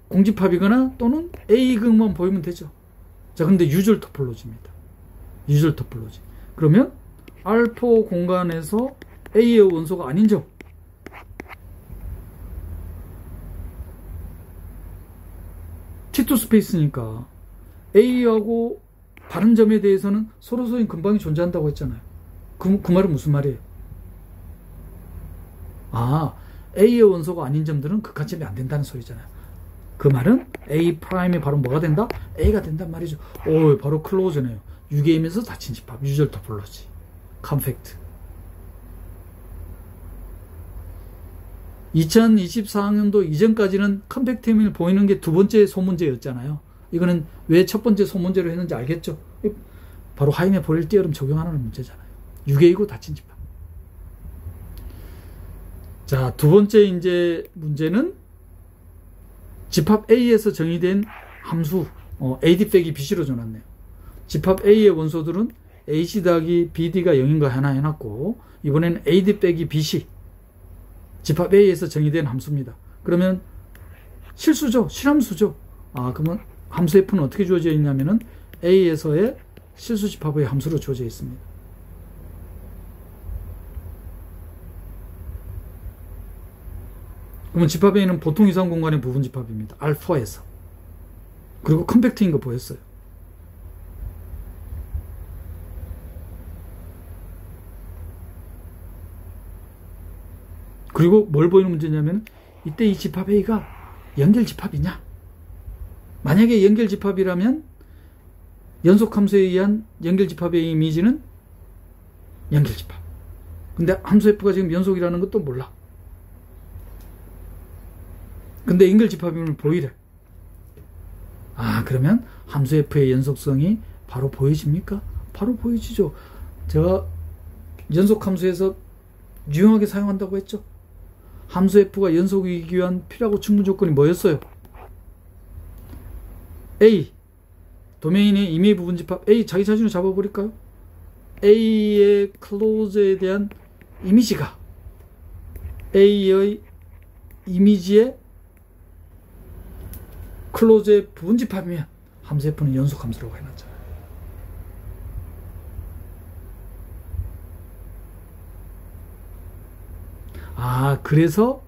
S1: 공집합이거나 또는 A극만 보이면 되죠. 자, 근데 유절 토폴로지입니다. 유절 토폴로지. 그러면 알파 공간에서 A의 원소가 아닌 점. T2 스페이스니까 A하고 다른 점에 대해서는 서로서인 근방이 존재한다고 했잖아요. 그 말은 무슨 말이에요? A의 원소가 아닌 점들은 극한점이 안 된다는 소리잖아요. 그 말은 A' 바로 뭐가 된다? A가 된단 말이죠. 바로 클로저네요. 6A면서 닫힌 집합, 유절 토폴로지, 컴팩트. 2024학년도 이전까지는 컴팩트임을 보이는 게 두 번째 소문제였잖아요. 이거는 왜 첫 번째 소문제로 했는지 알겠죠? 바로 하임의 보릴 띠어름 적용하는 문제잖아요. 6A고 닫힌 집합. 자, 두 번째 이제 문제는 집합 A에서 정의된 함수 AD 빼기 BC로 줘놨네요. 집합 A의 원소들은 AC 더하기 BD가 0인 거 하나 해놨고, 이번에는 AD 빼기 BC 집합 A에서 정의된 함수입니다. 그러면 실수죠. 실함수죠. 그러면 함수 F는 어떻게 주어져 있냐면은 A에서의 실수 집합의 함수로 주어져 있습니다. 그러면 집합 A는 보통 이상 공간의 부분 집합입니다. 알파에서. 그리고 컴팩트인 거 보였어요. 그리고 뭘 보이는 문제냐면 이때 이 집합 A가 연결 집합이냐? 만약에 연결 집합이라면 연속 함수에 의한 연결 집합의 이미지는 연결 집합. 근데 함수 F가 지금 연속이라는 것도 몰라. 근데 연결 집합임을 보이래. 그러면 함수 F의 연속성이 바로 보여집니까? 바로 보여지죠. 제가 연속 함수에서 유용하게 사용한다고 했죠. 함수 F가 연속이기 위한 필요하고 충분 조건이 뭐였어요? A, 도메인의 임의 부분 집합 A 자기 자신을 잡아버릴까요? A의 클로즈에 대한 이미지가 A의 이미지의 클로즈의 부분 집합이면 함수 F는 연속 함수라고 해놨잖아요. 그래서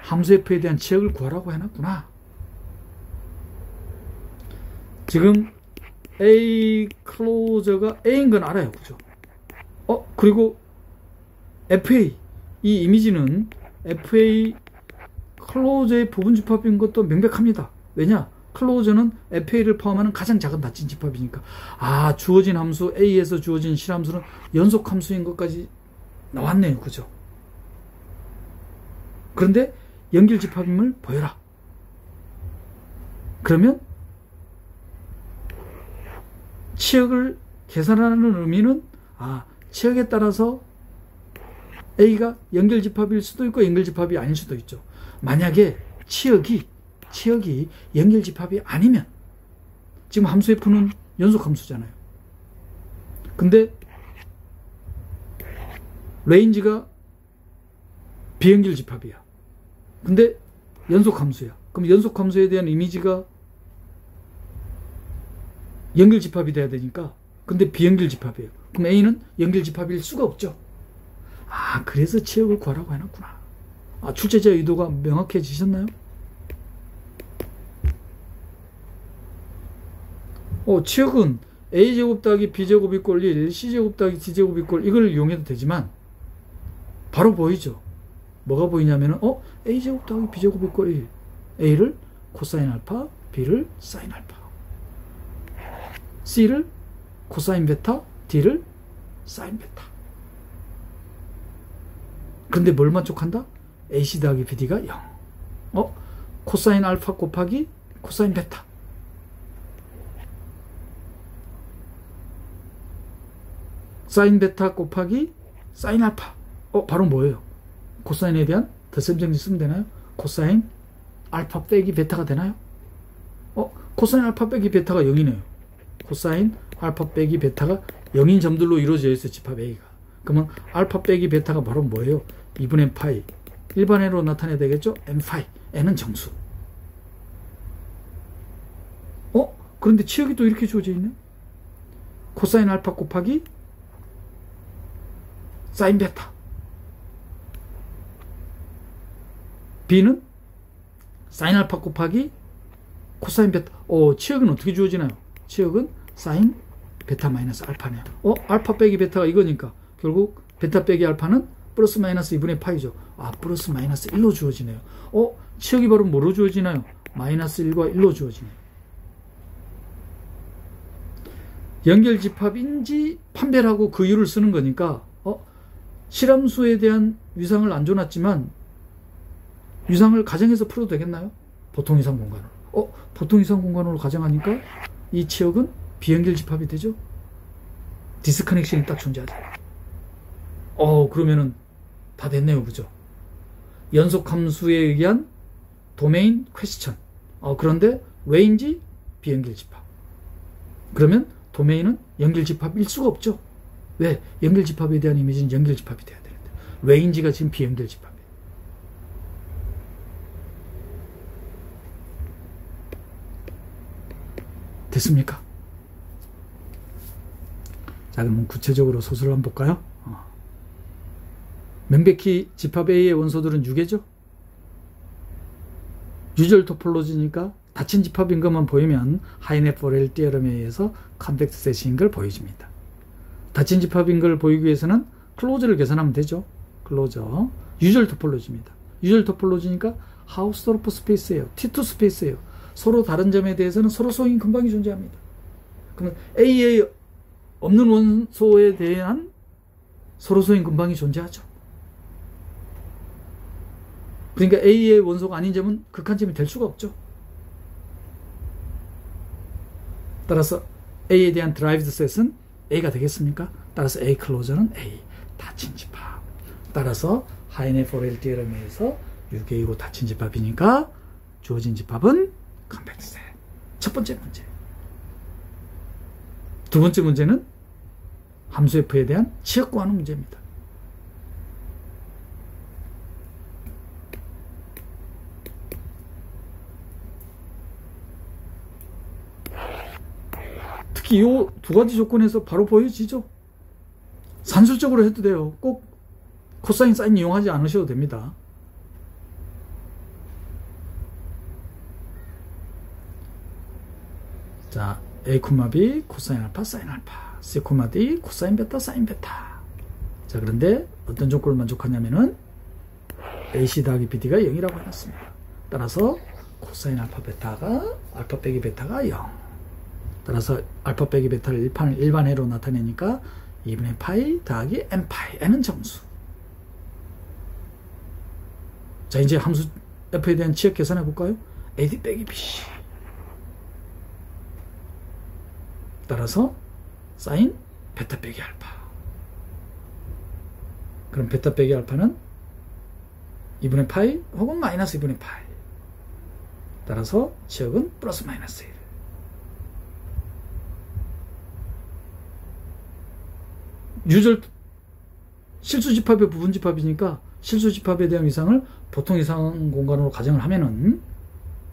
S1: 함수 F에 대한 치역을 구하라고 해놨구나. 지금 A 클로저가 A인 건 알아요. 그죠? 그리고 FA, 이 이미지는 FA 클로저의 부분 집합인 것도 명백합니다. 왜냐? 클로저는 FA를 포함하는 가장 작은 닫힌 집합이니까. 주어진 함수 A에서 주어진 실함수는 연속 함수인 것까지 나왔네요. 그죠? 그런데 연결 집합임을 보여라. 그러면 치역을 계산하는 의미는 치역에 따라서 A가 연결 집합일 수도 있고 연결 집합이 아닐 수도 있죠. 만약에 치역이 연결 집합이 아니면 지금 함수 F는 연속 함수잖아요. 근데 레인지가 비연결 집합이야. 근데 연속 함수야. 그럼 연속 함수에 대한 이미지가 연결 집합이 돼야 되니까. 근데 비연결 집합이에요. 그럼 A는 연결 집합일 수가 없죠. 그래서 치역을 구하라고 해놨구나. 출제자의 의도가 명확해지셨나요? 치역은 A제곱 더하기 B제곱 이꼴 1, C제곱 더하기 D제곱 이꼴 이걸 이용해도 되지만 바로 보이죠. 뭐가 보이냐면은 A제곱 더하기 B제곱 이꼴 1, A를 코사인 알파 B를 사인 알파, C를 코사인 베타, D를 사인 베타. 그런데 뭘 만족한다? AC 더하기 BD가 0. 코사인 알파 곱하기 코사인 베타. 사인 베타 곱하기 사인 알파. 바로 뭐예요? 코사인에 대한 덧셈정리 쓰면 되나요? 코사인 알파 빼기 베타가 되나요? 코사인 알파 빼기 베타가 0이네요. 코사인 알파 빼기 베타가 0인 점들로 이루어져 있어요. 집합 A가. 그러면 알파 빼기 베타가 바로 뭐예요? 2분의 파이. 일반회로 나타내야 되겠죠? n 파이. n은 정수. 그런데 치역이 또 이렇게 주어져 있네. 코사인 알파 곱하기 사인 베타. B는 사인 알파 곱하기 코사인 베타. 치역은 어떻게 주어지나요? 치역은 사인 베타 마이너스 알파네요. 알파 빼기 베타가 이거니까 결국 베타 빼기 알파는 플러스 마이너스 2분의 파이죠. 플러스 마이너스 1로 주어지네요. 치역이 바로 뭐로 주어지나요? 마이너스 1과 1로 주어지네요. 연결집합인지 판별하고 그 이유를 쓰는 거니까 실함수에 대한 위상을 안 줘놨지만 위상을 가정해서 풀어도 되겠나요? 보통 이상 공간으로. 보통 이상 공간으로 가정하니까 이 치역은 비연결집합이 되죠. 디스커넥션이 딱 존재하죠. 그러면은 다 됐네요. 그죠? 연속함수에 의한 도메인 퀘스천. 그런데 왜인지 비연결집합. 그러면 도메인은 연결집합일 수가 없죠. 왜? 연결집합에 대한 이미지는 연결집합이 돼야 되는데 왜인지가 지금 비연결집합이에요. 됐습니까? 자, 그러면 구체적으로 소설을 한번 볼까요? 명백히 집합 A의 원소들은 유계죠? 유절 토폴로지니까 닫힌 집합인 것만 보이면 하이네포렐 띠어럼에 의해서 컴팩트 셋인 걸 보여줍니다. 닫힌 집합인 걸 보이기 위해서는 클로저를 계산하면 되죠. 클로저. 유절 토폴로지입니다. 유절 토폴로지니까 하우스도르프 스페이스예요. T2 스페이스예요. 서로 다른 점에 대해서는 서로 소인 근방이 존재합니다. 그러면 A에 없는 원소에 대한 서로 소인 근방이 존재하죠. 그러니까 A의 원소가 아닌 점은 극한점이 될 수가 없죠. 따라서 A에 대한 드라이브드 셋은 A가 되겠습니까? 따라서 A 클로저는 A. 닫힌 집합. 따라서 하이네포렐 띠어럼에 의해서 유계이고 닫힌 집합이니까 주어진 집합은 컴팩트 셋. 첫 번째 문제. 두 번째 문제는 함수 F에 대한 치역 구하는 문제입니다. 특히 이 두 가지 조건에서 바로 보여지죠. 산술적으로 해도 돼요. 꼭 코사인 사인 이용하지 않으셔도 됩니다. 자, A, B 코사인 알파 사인 알파, C, D 코사인 베타 사인 베타. 자, 그런데 어떤 조건을 만족하냐면은 AC 더하기 BD가 0이라고 해놨습니다. 따라서 코사인 알파 베타가 알파 빼기 베타가 0. 따라서 알파 빼기 베타를 일반회로 나타내니까 2분의 파이 더하기 n 파이. n은 정수. 자, 이제 함수 F에 대한 치역 계산해 볼까요? AD 빼기 BC. 따라서 사인 베타 빼기 알파. 그럼 베타 빼기 알파는 2분의 파이 혹은 마이너스 2분의 파이. 따라서 치역은 플러스 마이너스 1. 유절 실수집합의 부분집합이니까 실수집합에 대한 위상을 보통 이상 공간으로 가정을 하면은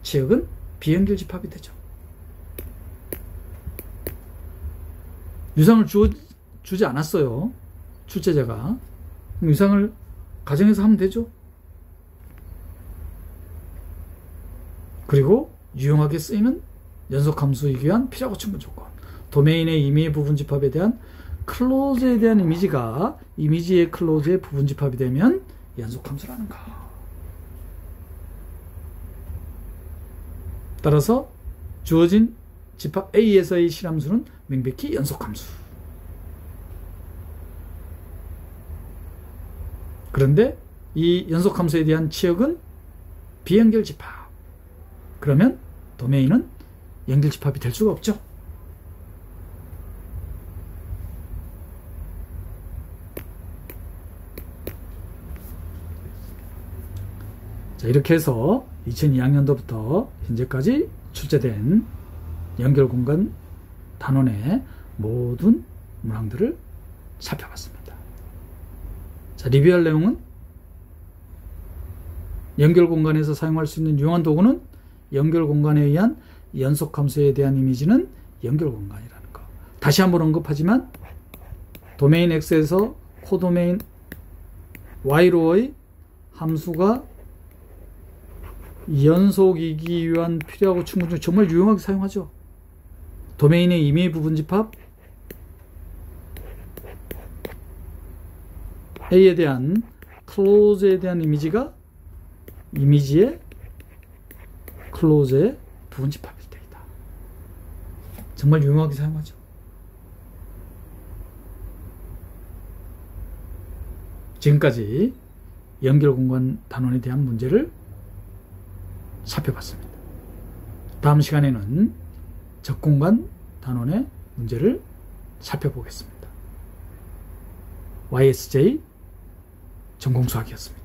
S1: 치역은 비연결집합이 되죠. 위상을 주지 않았어요. 출제자가. 위상을 가정해서 하면 되죠. 그리고 유용하게 쓰이는 연속함수이기 위한 필요하고 충분 조건. 도메인의 임의의 부분집합에 대한 클로즈에 대한 이미지가 이미지의 클로즈의 부분집합이 되면 연속함수라는 거. 따라서 주어진 집합 A에서의 실함수는 명백히 연속함수. 그런데 이 연속함수에 대한 치역은 비연결집합. 그러면 도메인은 연결집합이 될 수가 없죠. 자, 이렇게 해서 2002학년도부터 현재까지 출제된 연결공간 단원의 모든 문항들을 살펴봤습니다. 자, 리뷰할 내용은 연결공간에서 사용할 수 있는 유용한 도구는 연결공간에 의한 연속함수에 대한 이미지는 연결공간이라는 거. 다시 한번 언급하지만 도메인 X에서 코도메인 Y로의 함수가 연속이기 위한 필요하고 충분 중 정말 유용하게 사용하죠. 도메인의 임의 부분집합 A에 대한 클로즈에 대한 이미지가 이미지의 클로즈의 부분집합일 때이다. 정말 유용하게 사용하죠. 지금까지 연결공간 단원에 대한 문제를 살펴봤습니다. 다음 시간에는 적공간 단원의 문제를 살펴보겠습니다. YSJ 전공수학이었습니다.